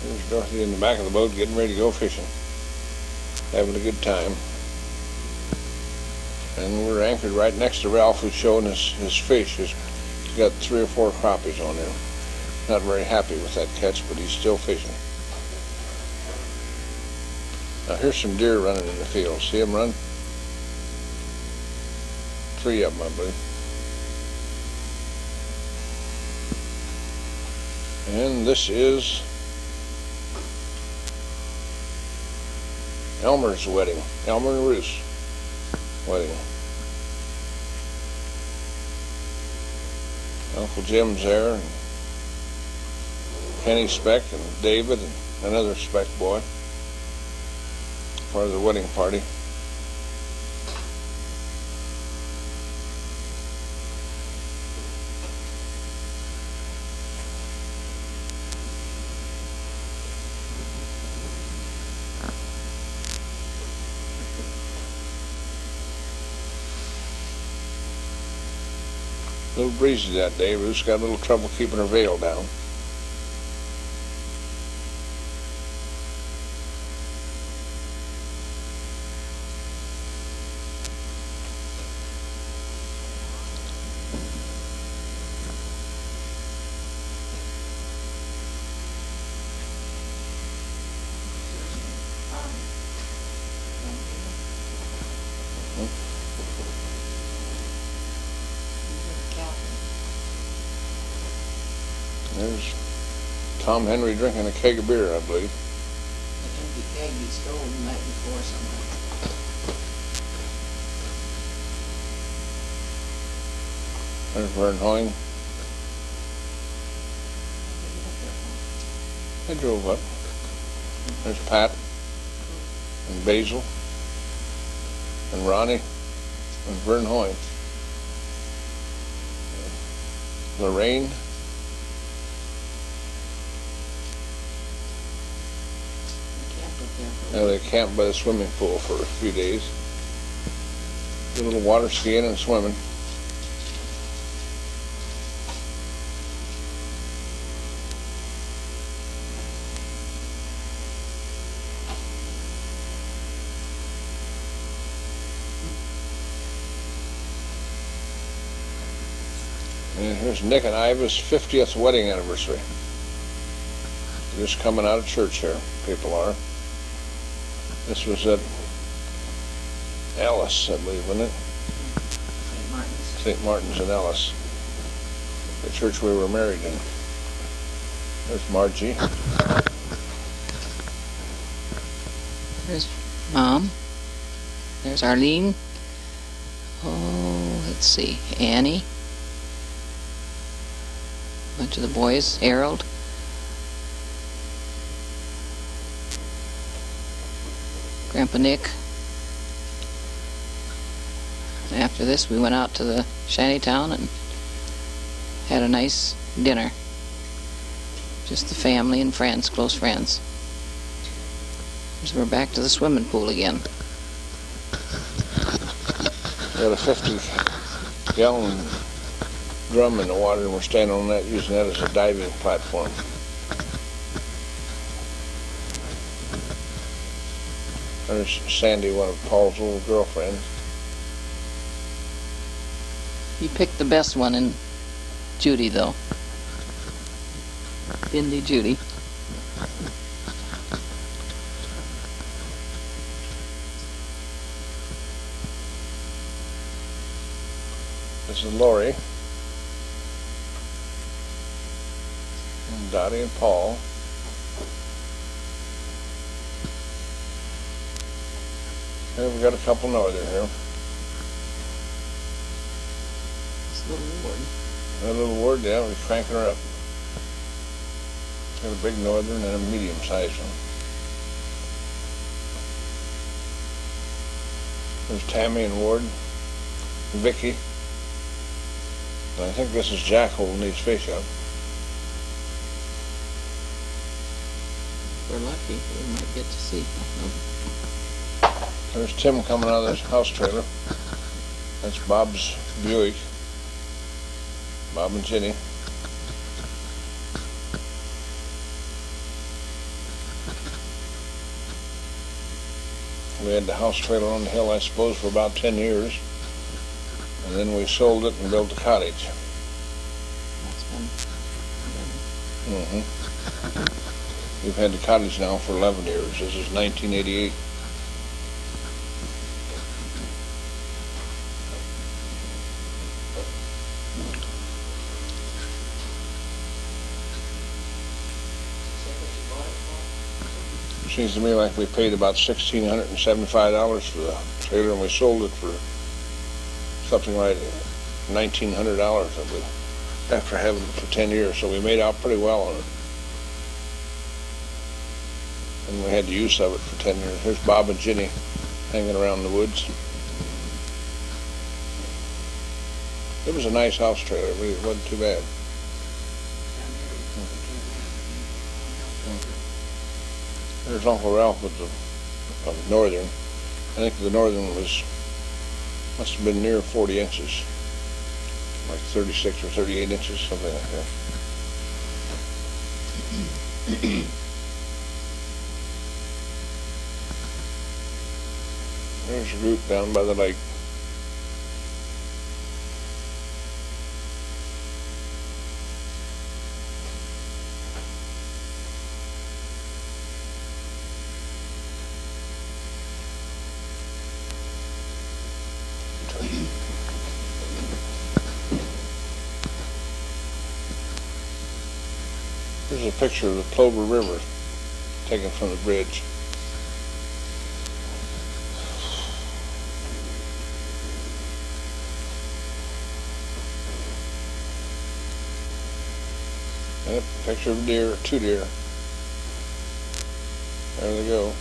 There's Dorothy in the back of the boat getting ready to go fishing. Having a good time. And we're anchored right next to Ralph, who's showing his fish. He's got 3 or 4 crappies on there. Not very happy with that catch, but he's still fishing. Now here's some deer running in the field. See them run? 3 of them, I believe. And this is Elmer's wedding. Elmer and Ruth's wedding. Uncle Jim's there, and Kenny Speck, and David, and another Speck boy, part of the wedding party. A little breezy that day. Ruth's got a little trouble keeping her veil down. There's Tom Henry drinking a keg of beer, I believe. The empty keg he stole the night before somewhere. There's Vern Hoying. I drove up. There's Pat and Basil and Ronnie and Vern Hoying. Lorraine. Now they camped by the swimming pool for a few days. Did a little water skiing and swimming. And here's Nick and Iva's 50th wedding anniversary. They're just coming out of church here, people are. This was at Ellis, I believe, wasn't it? St. Martin's. St. Martin's in Ellis, the church we were married in. There's Margie. There's Mom. There's Arlene. Oh, let's see. Annie. A bunch of the boys. Harold. Grandpa Nick. After this, we went out to the shantytown and had a nice dinner. Just the family and friends, close friends. So we're back to the swimming pool again. We had a 50-gallon drum in the water, and we're standing on that, using that as a diving platform. There's Sandy, one of Paul's old girlfriends. You picked the best one in Judy, though. Bindi Judy. This is Lori, and Dottie and Paul. And we've got a couple northern here. It's a little ward. A little ward, yeah, we're cranking her up. Got a big northern and a medium-sized one. There's Tammy and Ward, Vicky. And I think this is Jack holding these fish up. We're lucky. We might get to see. There's Tim coming out of this house trailer. That's Bob's Buick. Bob and Jenny. We had the house trailer on the hill, I suppose, for about 10 years. And then we sold it and built a cottage. That's been. We've had the cottage now for 11 years. This is 1988. Seems to me like we paid about $1,675 for the trailer, and we sold it for something like $1,900, I believe, after having it for 10 years. So we made out pretty well on it. And we had the use of it for 10 years. Here's Bob and Jenny hanging around the woods. It was a nice house trailer. It really wasn't too bad. There's Uncle Ralph with the northern. I think the northern must have been near 40 inches, like 36 or 38 inches, something like that. There's a group down by the lake. Here's a picture of the Plover River taken from the bridge. And a picture of a deer, two deer. There they go.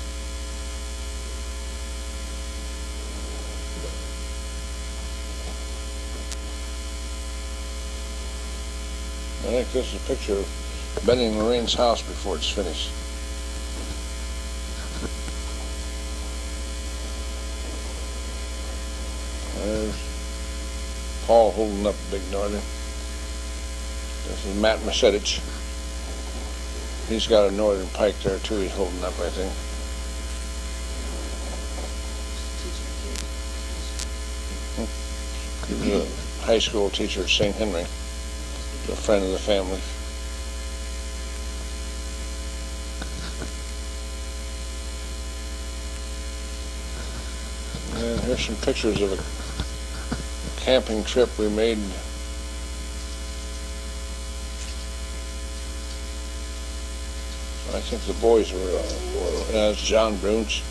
I think this is a picture of Benny and Lorraine's house before it's finished. There's Paul holding up a big northern. This is Matt Masetich. He's got a northern pike there too he's holding up, I think. He was a high school teacher at St. Henry. A friend of the family. And here's some pictures of a camping trip we made. I think the boys were that's John Bruns.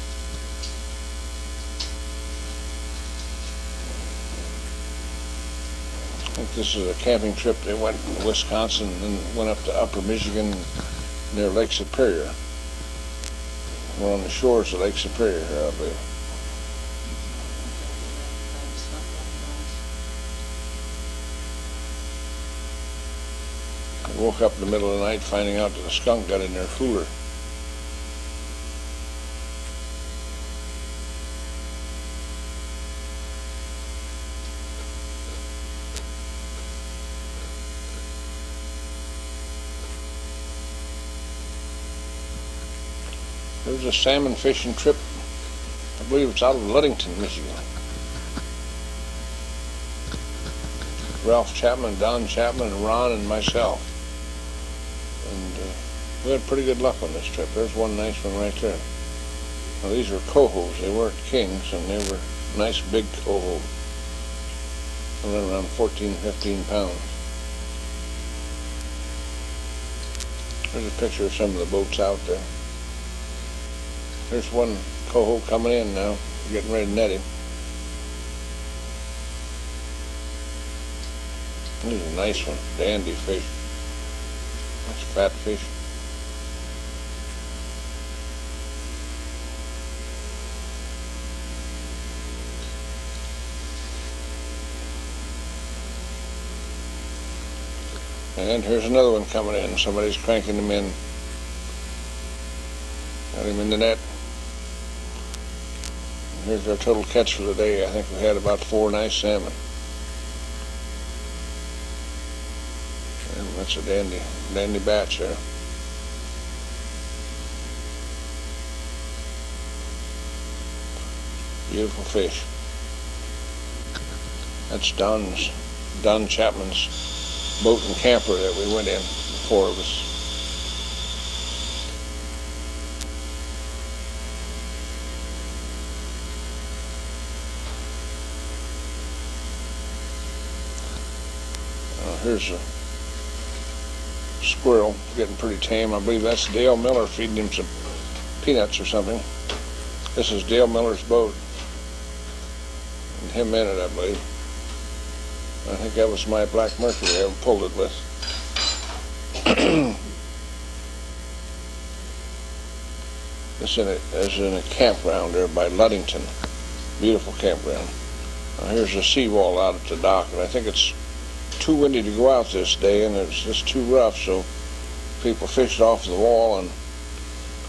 I think this is a camping trip. They went to Wisconsin and went up to Upper Michigan near Lake Superior. We're on the shores of Lake Superior here, I believe. I woke up in the middle of the night finding out that a skunk got in their cooler. There's a salmon fishing trip. I believe it's out of Ludington, Michigan. Ralph Chapman, Don Chapman, and Ron and myself. And we had pretty good luck on this trip. There's one nice one right there. Now these were cohos. They weren't kings, and they were nice big cohos. They were around 14, 15 pounds. There's a picture of some of the boats out there. There's one coho coming in now, getting ready to net him. This is a nice one, dandy fish. That's fat fish. And here's another one coming in. Somebody's cranking him in. Got him in the net. And here's our total catch for the day. I think we had about 4 nice salmon. And that's a dandy batch there. Beautiful fish. That's Don Chapman's boat and camper that we went in, the 4 of us. Here's a squirrel getting pretty tame. I believe that's Dale Miller feeding him some peanuts or something. This is Dale Miller's boat. And him in it, I believe. I think that was my Black Mercury I pulled it with. This is in a campground there by Ludington. Beautiful campground. Here's a seawall out at the dock, and I think it's too windy to go out this day, and it's just too rough, so people fished off the wall and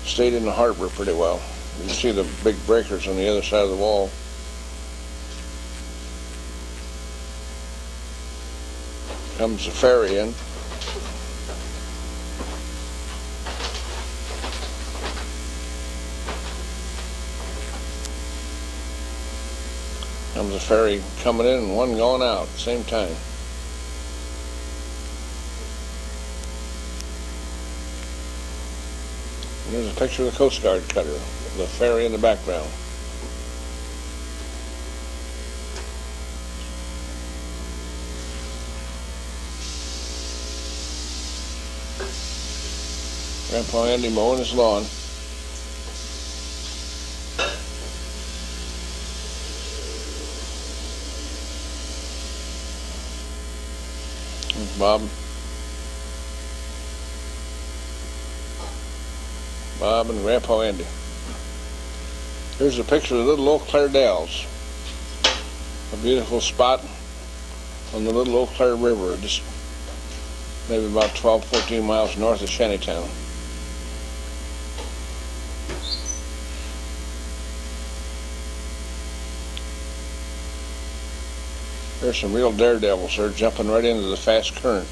stayed in the harbor pretty well. You can see the big breakers on the other side of the wall. Comes the ferry in. Comes the ferry coming in and one going out at the same time. And there's a picture of the Coast Guard cutter, the ferry in the background. Grandpa Andy mowing his lawn. There's Bob and Grandpa Andy. Here's a picture of the Little Eau Claire Dells. A beautiful spot on the Little Eau Claire River, just maybe about 12, 14 miles north of Shantytown. There's some real daredevils. They're jumping right into the fast current.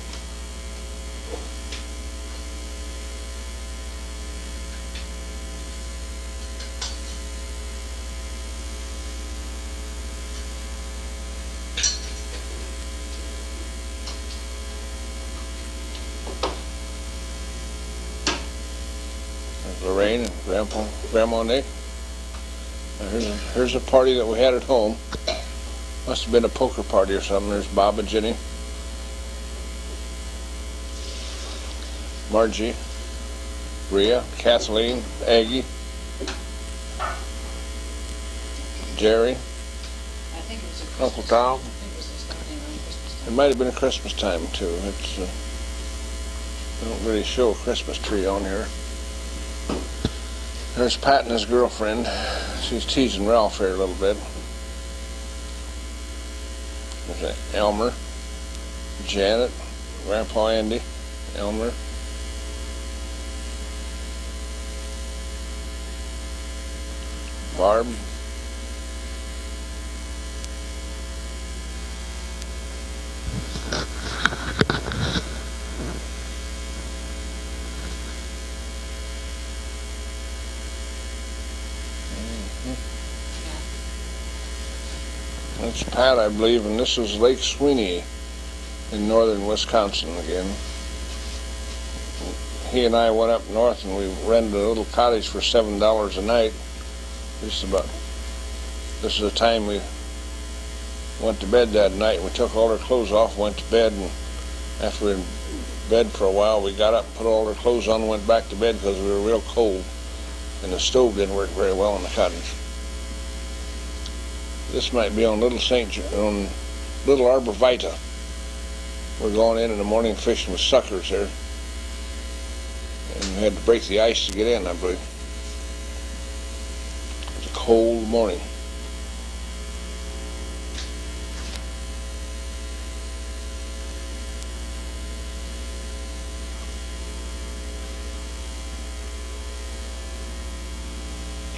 There's Lorraine and Grandma Nick. Here's a party that we had at home. Must have been a poker party or something. There's Bob and Jenny, Margie, Rhea, Kathleen, Aggie, Jerry, Uncle Tom. It might have been a Christmas time too. It's they don't really show a Christmas tree on here. There's Pat and his girlfriend. She's teasing Ralph here a little bit. There's Elmer, Janet, Grandpa Andy, Elmer. Barb. That's Pat, I believe, and this is Lake Sweeney in northern Wisconsin again. He and I went up north and we rented a little cottage for $7 a night. This is the time we went to bed that night. We took all our clothes off, went to bed, and after we were in bed for a while, we got up, put all our clothes on, and went back to bed because we were real cold, and the stove didn't work very well in the cottage. This might be on Little Arbor Vita. We're going in the morning fishing with suckers here, and we had to break the ice to get in, I believe. It was a cold morning.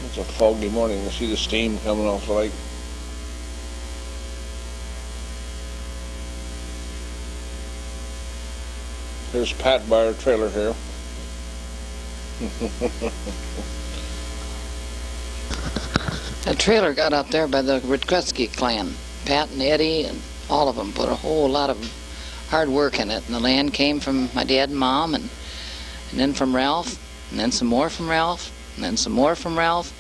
It's a foggy morning. You see the steam coming off the lake. Here's Pat by our trailer here. That trailer got out there by the Rutkowski clan. Pat and Eddie and all of them put a whole lot of hard work in it. And the land came from my dad and mom, and then from Ralph, and then some more from Ralph, and then some more from Ralph.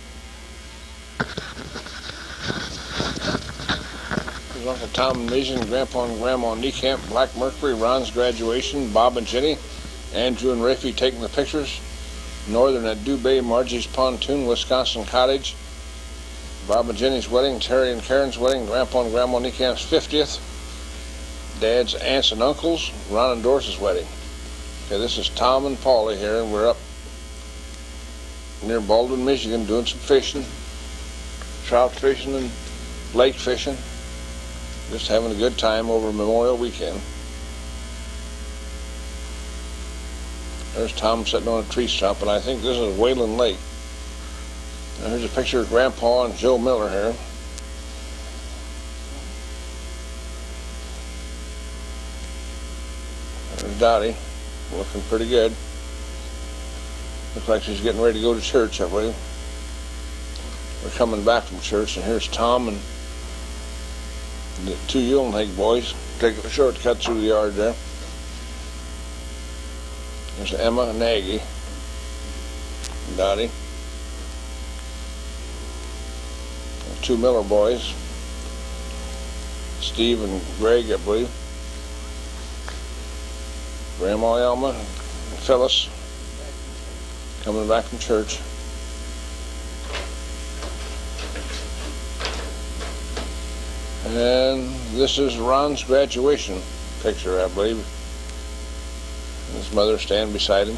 There's Uncle Tom and Mason, Grandpa and Grandma Niekamp, Black Mercury, Ron's graduation, Bob and Jenny, Andrew and Rafi taking the pictures, Northern at Dubay, Margie's pontoon, Wisconsin cottage, Bob and Jenny's wedding, Terry and Karen's wedding, Grandpa and Grandma Niekamp's 50th, Dad's aunts and uncles, Ron and Doris's wedding. Okay, this is Tom and Paulie here, and we're up near Baldwin, Michigan, doing some fishing, trout fishing and lake fishing. Just having a good time over Memorial Weekend. There's Tom sitting on a tree stump, and I think this is Wayland Lake. Now here's a picture of Grandpa and Joe Miller here. There's Dottie, looking pretty good. Looks like she's getting ready to go to church, I believe. We're coming back from church, and here's Tom and the two Ulenhage boys taking a shortcut through the yard there. There's Emma and Aggie and Dottie. The two Miller boys, Steve and Greg, I believe. Grandma Elma and Phyllis coming back from church. And this is Ron's graduation picture, I believe. And his mother standing beside him.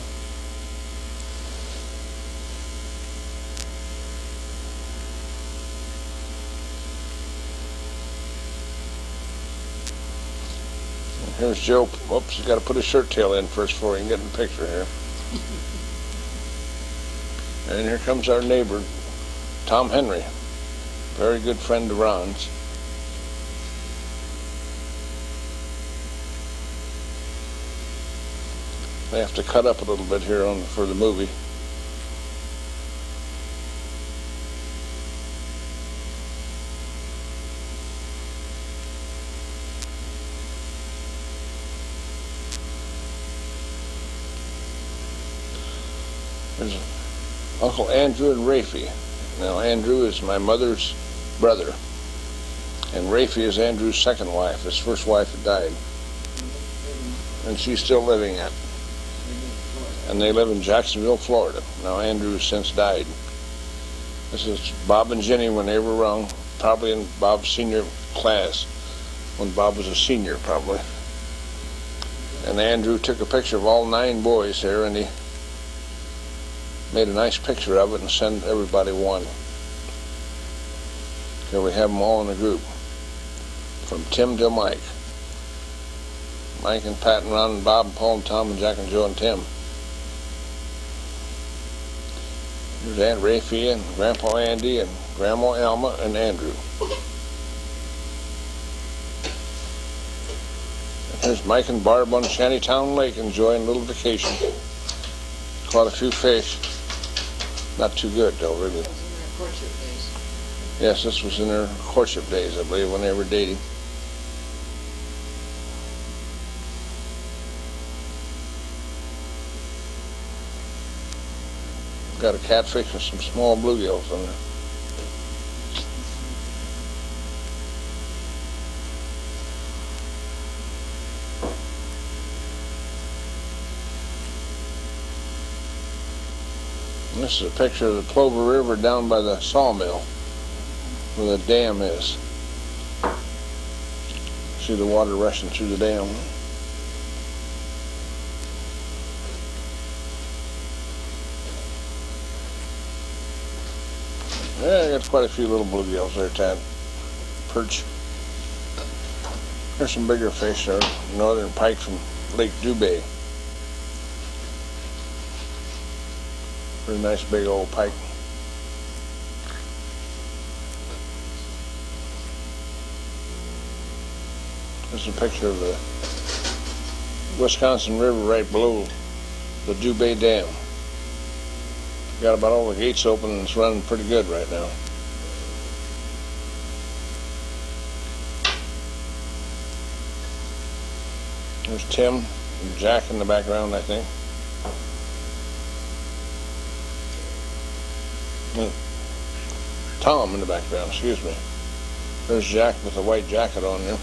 And here's Joe. Oops, he's got to put his shirt tail in first before he can get in the picture here. And here comes our neighbor, Tom Henry. Very good friend of Ron's. They have to cut up a little bit here for the movie. There's Uncle Andrew and Rafi. Now Andrew is my mother's brother, and Rafi is Andrew's second wife. His first wife had died, and she's still living yet. And they live in Jacksonville, Florida. Now Andrew's since died. This is Bob and Jenny when they were young, probably in Bob's senior class, when Bob was a senior probably. And Andrew took a picture of all 9 boys here, and he made a nice picture of it and sent everybody one. Here we have them all in a group, from Tim to Mike. Mike and Pat and Ron and Bob and Paul and Tom and Jack and Joe and Tim. Here's Aunt Rafi and Grandpa Andy and Grandma Alma and Andrew. And here's Mike and Barb on Shantytown Lake enjoying a little vacation. Caught a few fish. Not too good though, really. Yes, this was in their courtship days, I believe, when they were dating. Got a catfish and some small bluegills on there. And this is a picture of the Plover River down by the sawmill, where the dam is. See the water rushing through the dam. Yeah, I got quite a few little bluegills there, Tad. Perch. There's some bigger fish there. Northern pike from Lake Dubay. Pretty nice big old pike. This is a picture of the Wisconsin River right below the Dubay Dam. Got about all the gates open and it's running pretty good right now. There's Tim and Jack in the background, I think. Tom in the background, excuse me. There's Jack with a white jacket on there.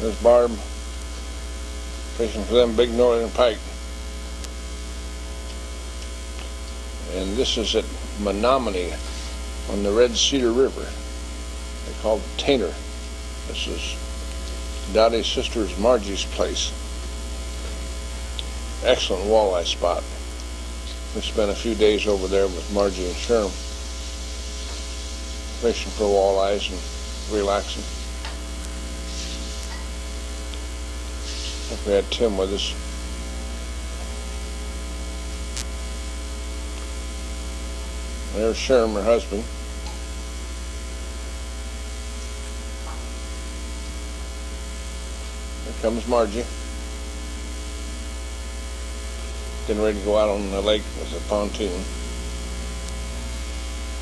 There's Barb fishing for them big northern pike. And this is at Menominee on the Red Cedar River. They call it Tainter. This is Dottie's sister's Margie's place. Excellent walleye spot. We spent a few days over there with Margie and Sherm, fishing for walleyes and relaxing. I think we had Tim with us. There's Sherm, her husband. Here comes Margie. Getting ready to go out on the lake with a pontoon.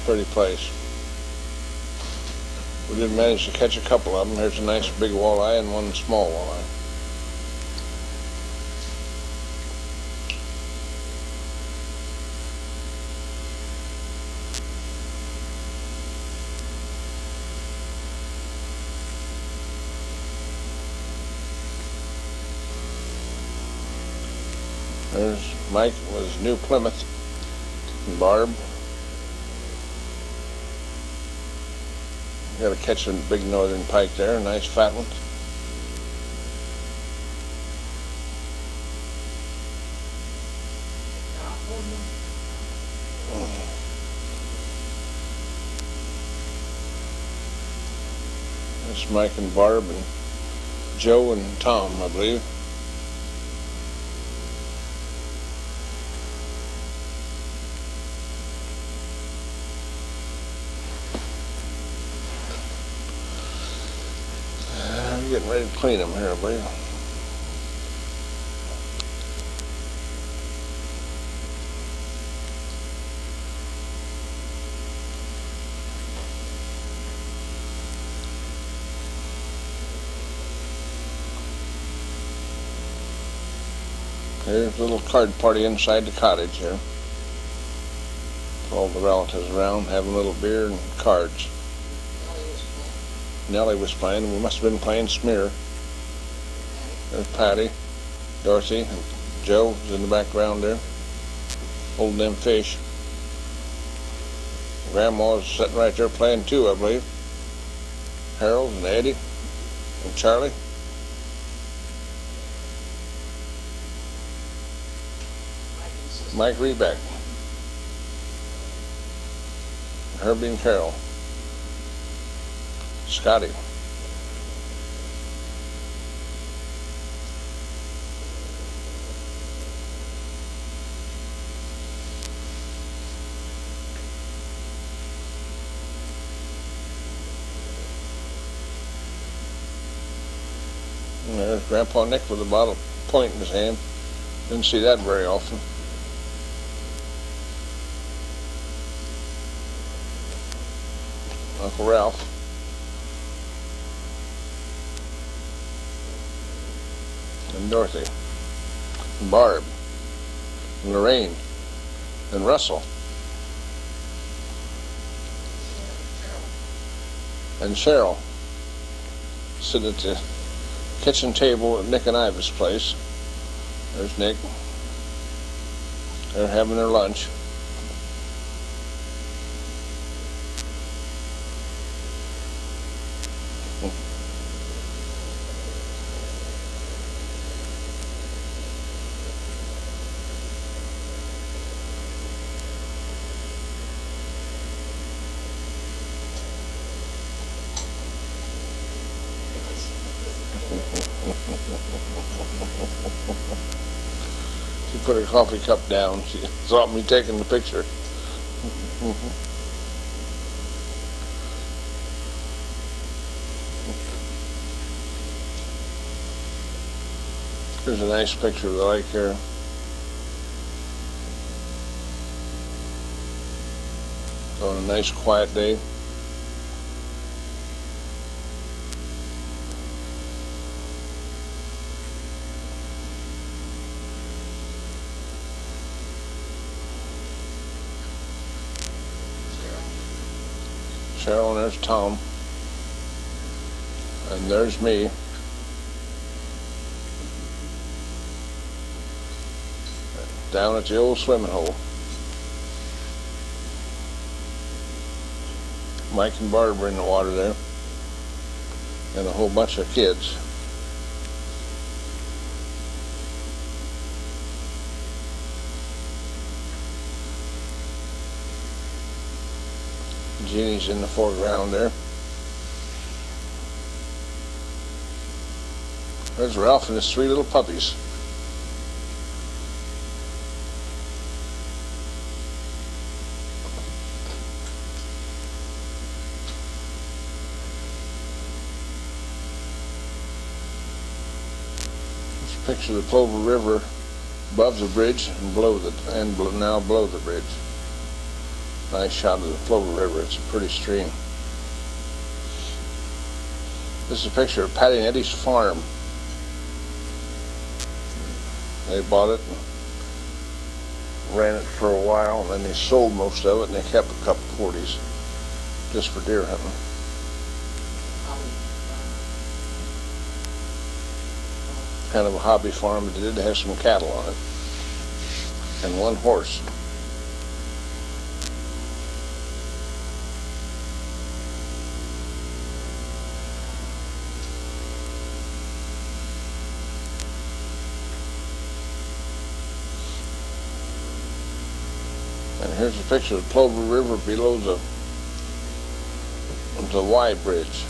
Pretty place. We did manage to catch a couple of them. There's a nice big walleye and one small walleye. There's Mike with his new Plymouth and Barb. Got to catch a big northern pike there, a nice fat one. That's Mike and Barb and Joe and Tom, I believe. Getting ready to clean them here, I believe. Here's a little card party inside the cottage here. All the relatives around having a little beer and cards. Nellie was playing. We must have been playing Smear. There's Patty, Dorothy, and Joe was in the background there, holding them fish. Grandma was sitting right there playing too, I believe. Harold and Eddie and Charlie. Mike Rebeck. Herbie and Carol. Scotty. And there's Grandpa Nick with a bottle point in his hand. Didn't see that very often. Uncle Ralph. And Dorothy. And Barb. And Lorraine. And Russell. And Cheryl. Sit at the kitchen table at Nick and Iva's place. There's Nick. They're having their lunch. She put her coffee cup down. She saw me taking the picture. Here's a nice picture of the lake here. On a nice quiet day. Cheryl, and there's Tom. And there's me. Down at the old swimming hole. Mike and Barb are in the water there. And a whole bunch of kids. Jeannie's in the foreground there. There's Ralph and his 3 little puppies. This is a picture of the Plover River above the bridge and now below the bridge. Nice shot of the Plover River. It's a pretty stream. This is a picture of Patty and Eddie's farm. They bought it and ran it for a while, and then they sold most of it, and they kept a couple 40s just for deer hunting. Kind of a hobby farm, but they did have some cattle on it. And 1 horse. And here's a picture of the Plover River below the Y bridge.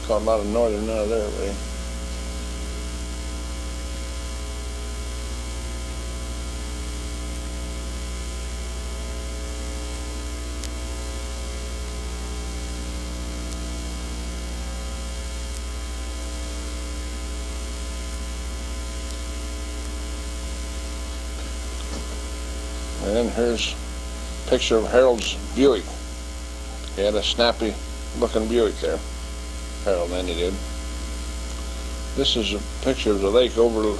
Caught a lot of northern out of there, buddy. And then here's a picture of Harold's Buick. He had a snappy looking Buick there. Harold and he did. This is a picture of the lake over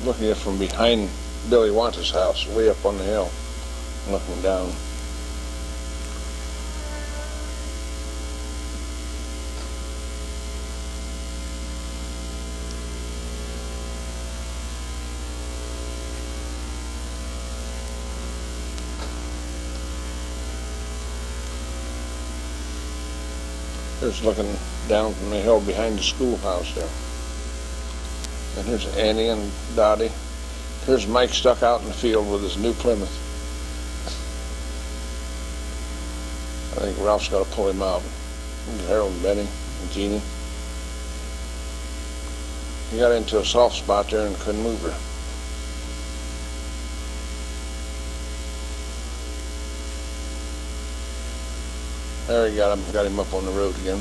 looking at it from behind Billy Wanta's house, way up on the hill, looking down. Here's looking down from the hill behind the schoolhouse there. And here's Annie and Dottie. Here's Mike stuck out in the field with his new Plymouth. I think Ralph's got to pull him out. Here's Harold and Benny and Jeannie. He got into a soft spot there and couldn't move her. There he got him up on the road again.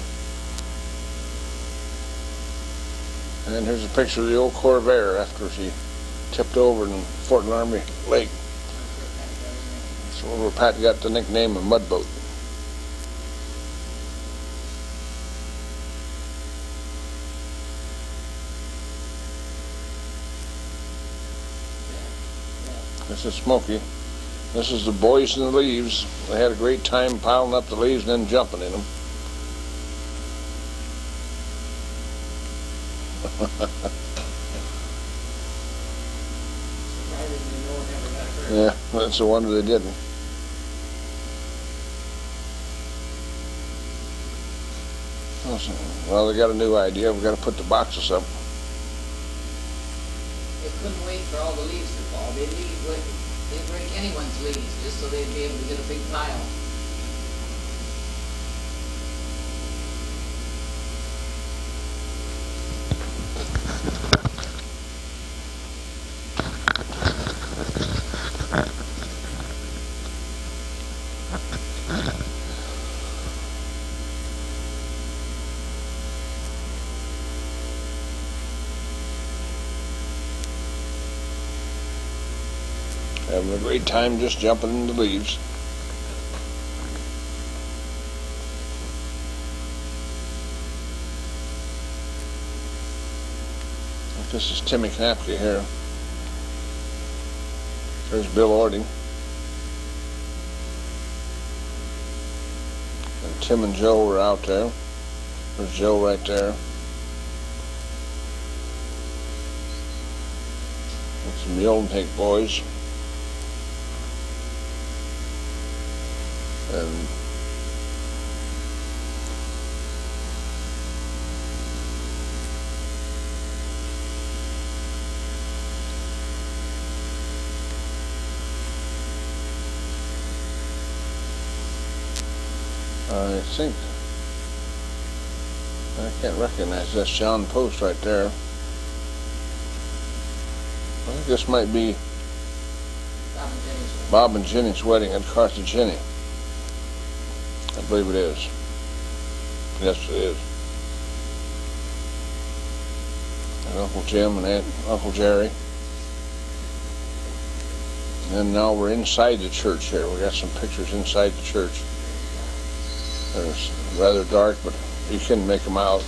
And then here's a picture of the old Corvair after she tipped over in Fort Laramie Lake. That's where Pat got the nickname of Mudboat. This is Smokey. This is the boys in the leaves. They had a great time piling up the leaves and then jumping in them. Yeah, that's a wonder they didn't. Well, they got a new idea. We've got to put the boxes up. They couldn't wait for all the leaves to fall. They'd break anyone's leaves just so they'd be able to get a big pile. Having a great time just jumping in the leaves. This is Timmy Knapke here. There's Bill Ording. And Tim and Joe were out there. There's Joe right there. And some Yellow Tank boys. And I think I can't recognize that's John Post right there. I think this might be Bob and Jenny's wedding at Carthagena. I believe it is. Yes, it is. And Uncle Jim and Uncle Jerry. And now we're inside the church here. We got some pictures inside the church. It's rather dark, but you can make them out.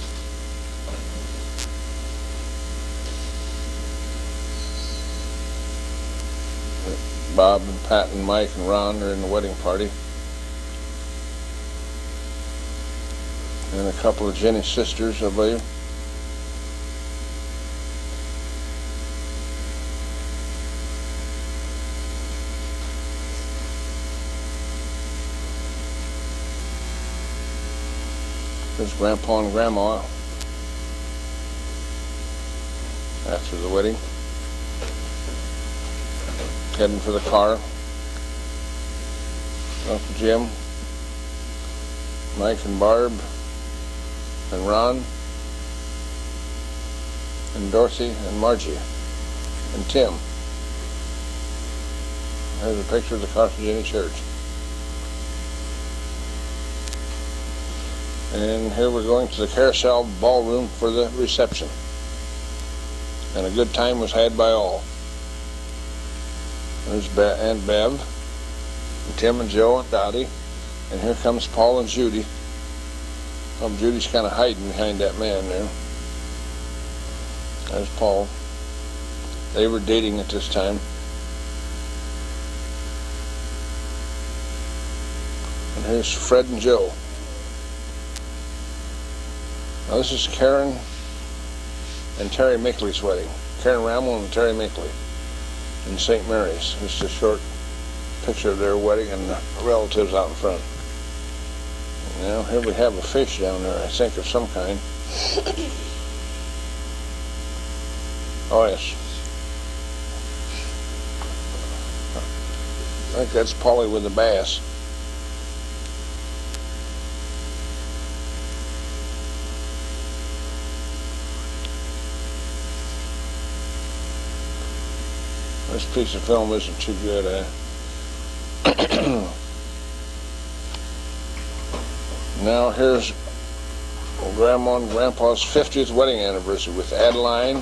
Bob and Pat and Mike and Ron are in the wedding party. And a couple of Jenny's sisters, I believe. There's Grandpa and Grandma after the wedding, heading for the car. Uncle Jim, Mike and Barb, and Ron, and Dorothy, and Margie, and Tim. There's a picture of the Carthagena Church. And here we're going to the Carousel Ballroom for the reception. And a good time was had by all. There's Aunt Bev, and Tim and Joe and Dottie. And here comes Paul and Judy. Judy's kind of hiding behind that man there. There's Paul. They were dating at this time. And here's Fred and Joe. Now this is Karen and Terry Mickley's wedding. Karen Ramel and Terry Mickley in St. Mary's. Just a short picture of their wedding and the relatives out in front. Now here we have a fish down there, I think, of some kind. Oh yes. I think that's Polly with the bass. This piece of film isn't too good, Now here's Grandma and Grandpa's 50th wedding anniversary with Adeline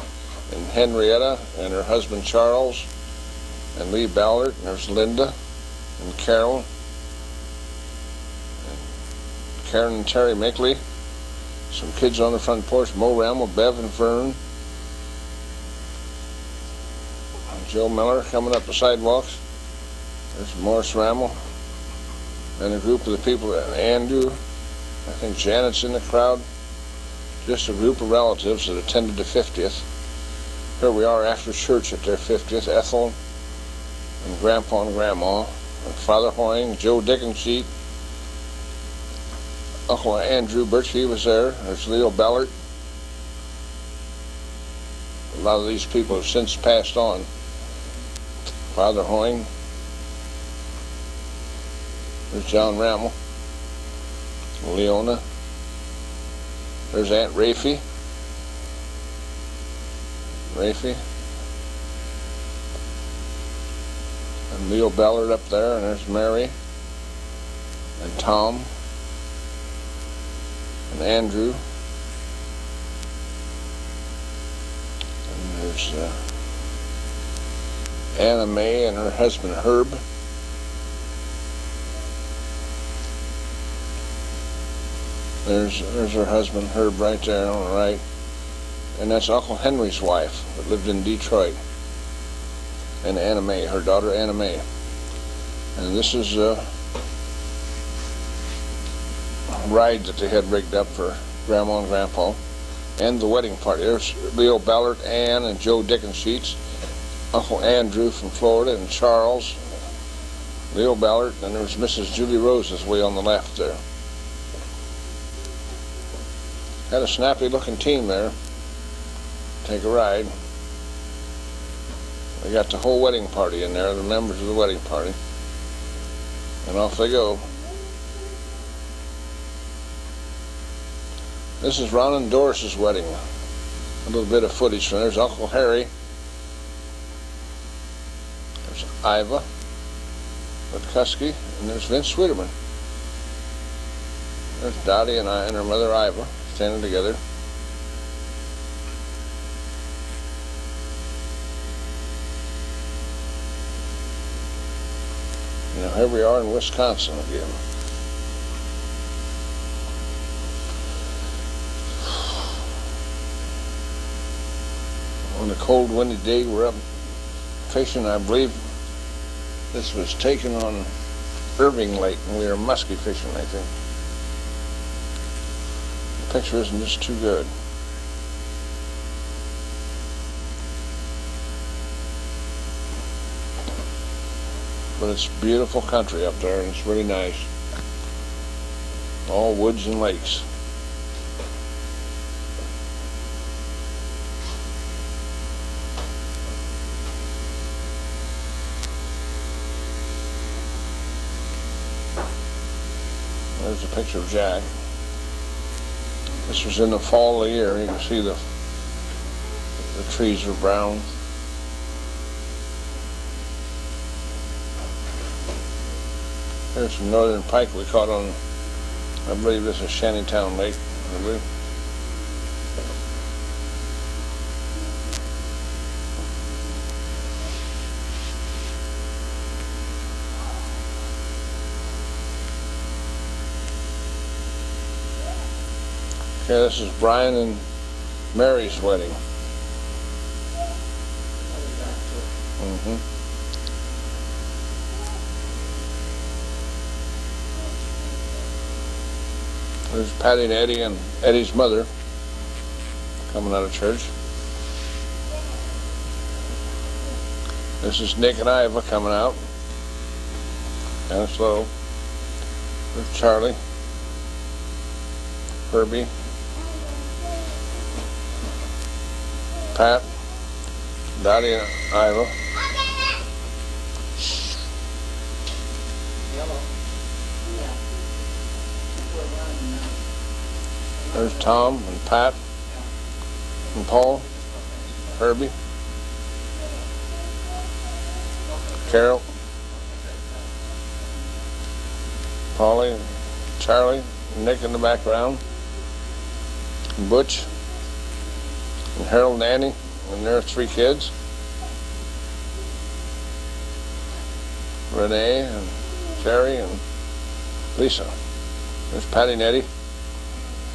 and Henrietta and her husband Charles and Lee Ballard, and there's Linda and Carol, and Karen and Terry Mickley. Some kids on the front porch, Mo Ramel, Bev and Fern, and Joe Miller coming up the sidewalks. There's Morris Ramel, and a group of the people, Andrew, I think Janet's in the crowd. Just a group of relatives that attended the 50th. Here we are after church at their 50th, Ethel and Grandpa and Grandma, and Father Hoying, Joe Dickensheet, Uncle Andrew Birchie was there. There's Leo Ballard. A lot of these people have since passed on. Father Hoying. There's John Ramel. Leona. There's Aunt Rafe. And Leo Ballard up there, and there's Mary and Tom and Andrew, and there's Anna Mae and her husband Herb. There's her husband Herb right there on the right, and that's Uncle Henry's wife that lived in Detroit, and Anna Mae, her daughter Anna Mae. And this is ride that they had rigged up for Grandma and Grandpa, and the wedding party. There's Leo Ballard, Ann, and Joe Dickensheets, Uncle Andrew from Florida, and Charles, Leo Ballard, and there's Mrs. Julie Rose's way on the left there. Had a snappy looking team there. Take a ride. They got the whole wedding party in there, the members of the wedding party, and off they go. This is Ron and Doris's wedding. A little bit of footage from there's Uncle Harry. There's Iva Witkusky, and there's Vince Switterman. There's Dottie and I and her mother Iva standing together. Now here we are in Wisconsin again. On a cold, windy day, we're up fishing. I believe this was taken on Irving Lake, and we were muskie fishing, I think. The picture isn't just too good. But it's beautiful country up there, and it's really nice. All woods and lakes. There's a picture of Jack. This was in the fall of the year. You can see the trees are brown. There's some northern pike we caught on, I believe this is Shantytown Lake, I believe. Okay, this is Brian and Mary's wedding. There's Patty and Eddie and Eddie's mother coming out of church. This is Nick and Iva coming out. Kind of slow. There's Charlie, Herbie, Pat, Dottie and Iva. There's Tom and Pat and Paul, Herbie, Carol, Polly, Charlie, Nick in the background, and Butch, and Harold and Annie, and their 3 kids, Renee and Carrie and Lisa. There's Patty and Eddie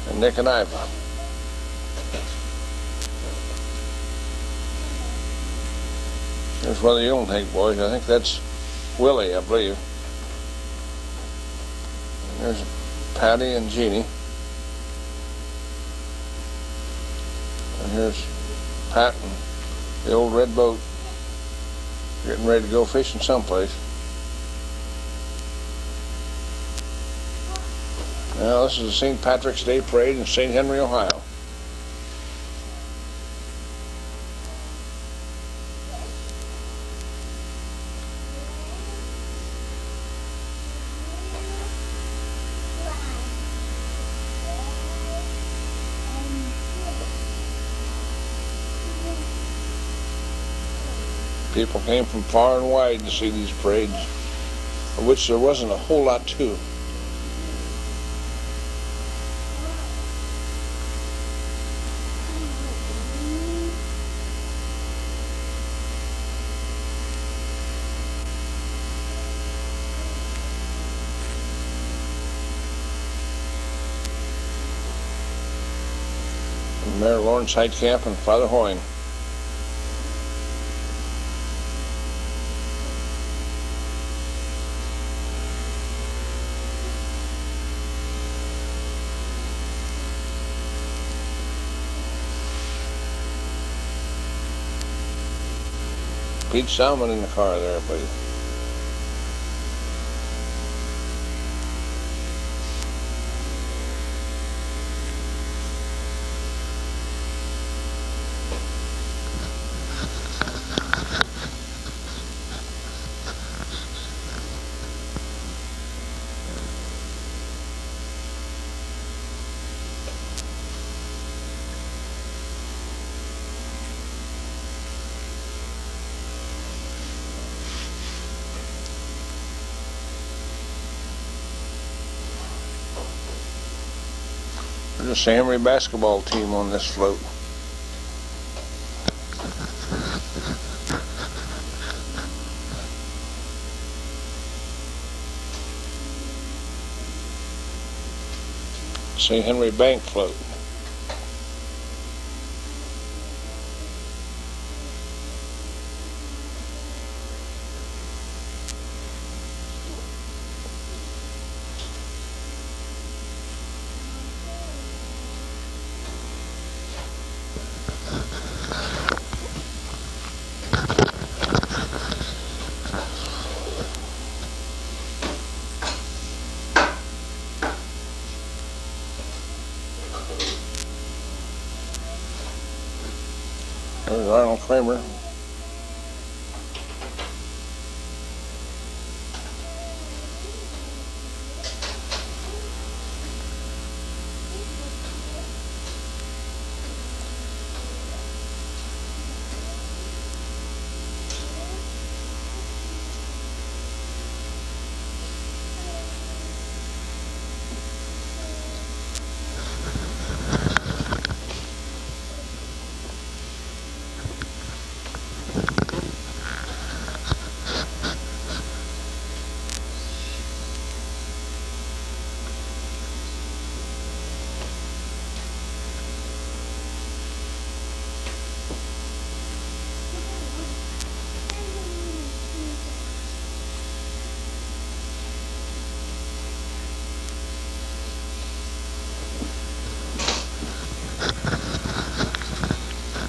and Nick and Iva. There's one of the Yultenhake boys. I think that's Willie, I believe. And there's Patty and Jeannie. And here's Pat and the old red boat getting ready to go fishing someplace. Now this is the St. Patrick's Day Parade in St. Henry, Ohio. People came from far and wide to see these parades, of which there wasn't a whole lot to. Mayor Lawrence Heitkamp and Father Hoying. Pete Salmon in the car there, buddy. There's a St. Henry basketball team on this float. St. Henry Bank float. There's Arnold Kramer.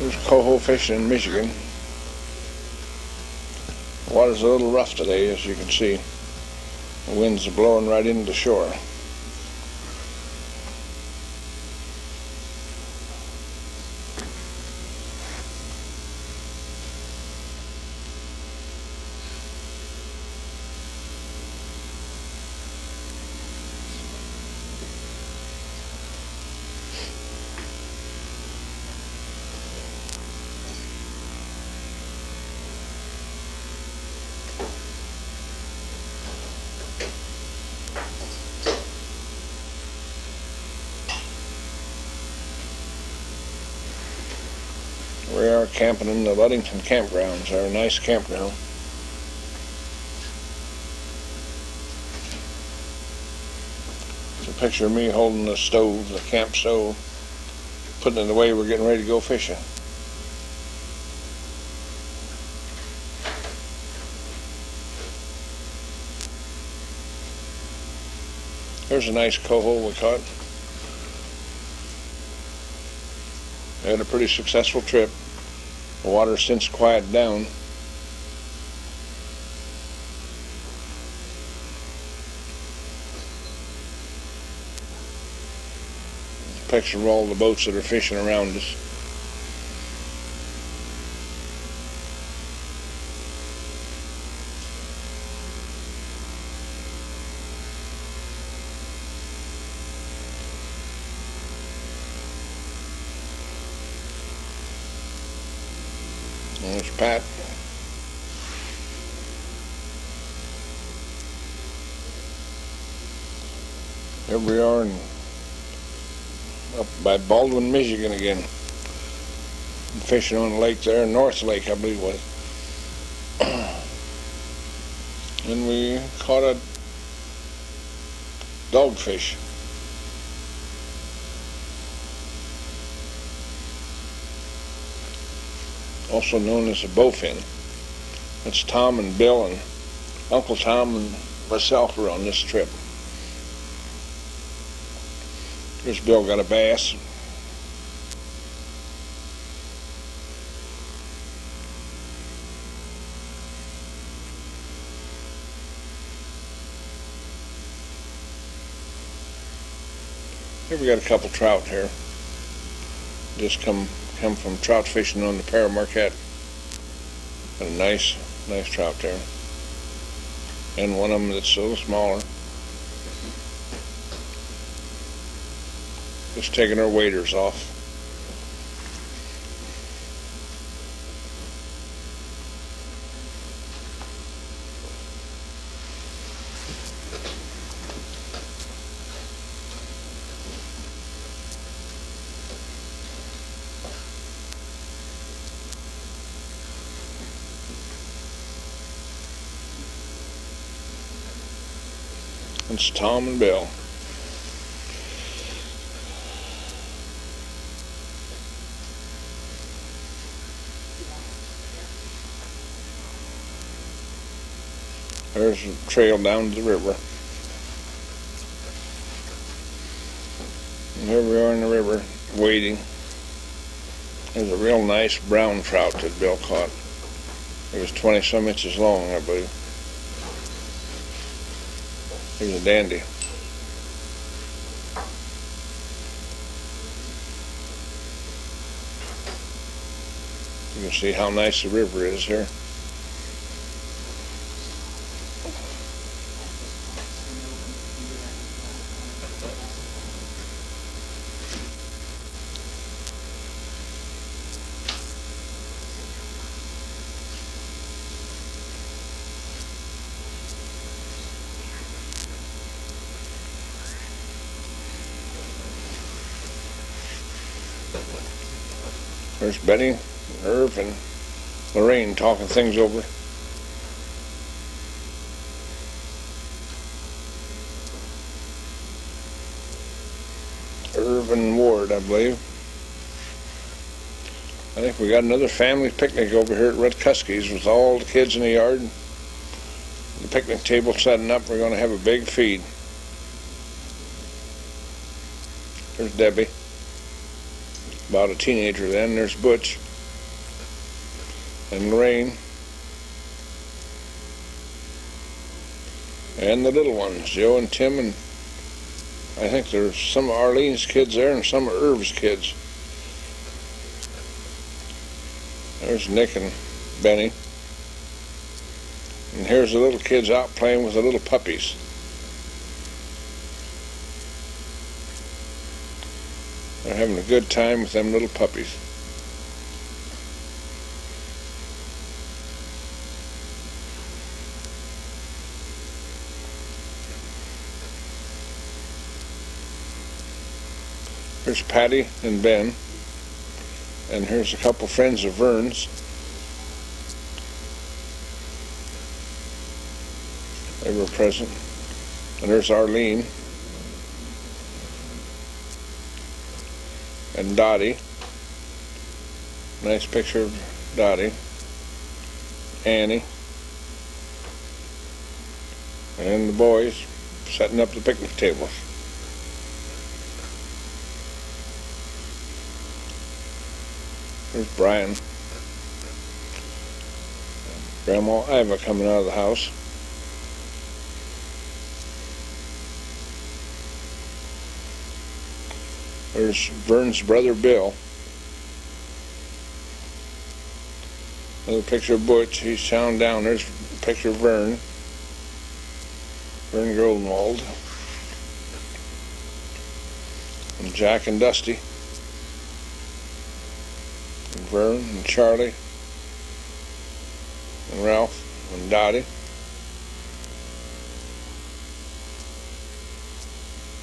There's coho fishing in Michigan. The water's a little rough today, as you can see. The wind's blowing right into the shore. We are camping in the Ludington campgrounds. They're a nice campground. picture of me holding the stove, the camp stove, putting it away. We're getting ready to go fishing. Here's a nice coho we caught. We had a pretty successful trip. The water's since quieted down. Picture of all the boats that are fishing around us. There's Pat. Here we are up by Baldwin, Michigan again. I'm fishing on the lake there, North Lake, I believe it was. And we caught a dogfish. Also known as a bowfin. That's Tom and Bill, and Uncle Tom and myself were on this trip. Here's Bill, got a bass. Here we got a couple trout here. Just come from trout fishing on the Para Marquette. Got a nice trout there. And one of them that's a little smaller. Just taking our waders off. It's Tom and Bill. There's a trail down to the river. And here we are in the river, wading. There's a real nice brown trout that Bill caught. It was 20-some inches long, I believe. He's a dandy. You can see how nice the river is here. There's Betty, Irv, and Lorraine talking things over. Irv and Ward, I believe. I think we got another family picnic over here at Red Cuskey's with all the kids in the yard. The picnic table setting up. We're going to have a big feed. There's Debbie. About a teenager then. There's Butch and Lorraine and the little ones, Joe and Tim, and I think there's some of Arlene's kids there and some of Irv's kids. There's Nick and Benny, and here's the little kids out playing with the little puppies. They're having a good time with them little puppies. Here's Patty and Ben. And here's a couple friends of Vern's. They were present. And there's Arlene. and Dottie. Nice picture of Dottie, Annie, and the boys setting up the picnic tables. There's Brian. Grandma Iva coming out of the house. There's Vern's brother Bill. Another picture of Butch. He's chowing down. There's a picture of Vern. Vern Goldenwald. And Jack and Dusty. And Vern and Charlie. And Ralph and Dottie.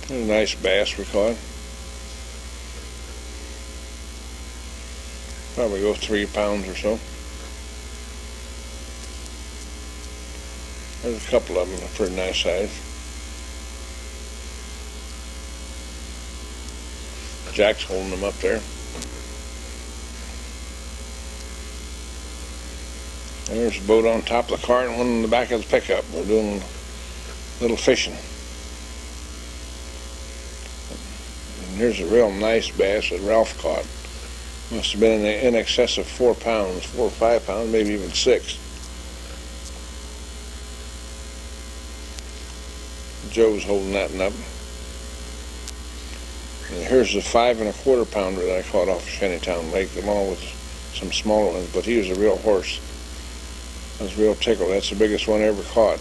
There's a nice bass we caught. Probably go 3 pounds or so. There's a couple of them, a pretty nice size. Jack's holding them up there. There's a boat on top of the car and one in the back of the pickup. We're doing a little fishing. And here's a real nice bass that Ralph caught. Must have been in excess of 4 pounds, 4 or 5 pounds, maybe even 6. Joe's holding that one up. And here's the 5 1/4 pounder that I caught off of Shantytown Lake, along with some smaller ones, but he was a real horse. That was a real tickle. That's the biggest one I ever caught.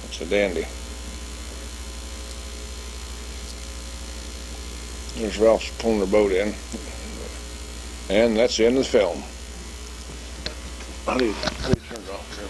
That's a dandy. There's Ralph's pulling the boat in. And that's the end of the film. How do you turn it off here?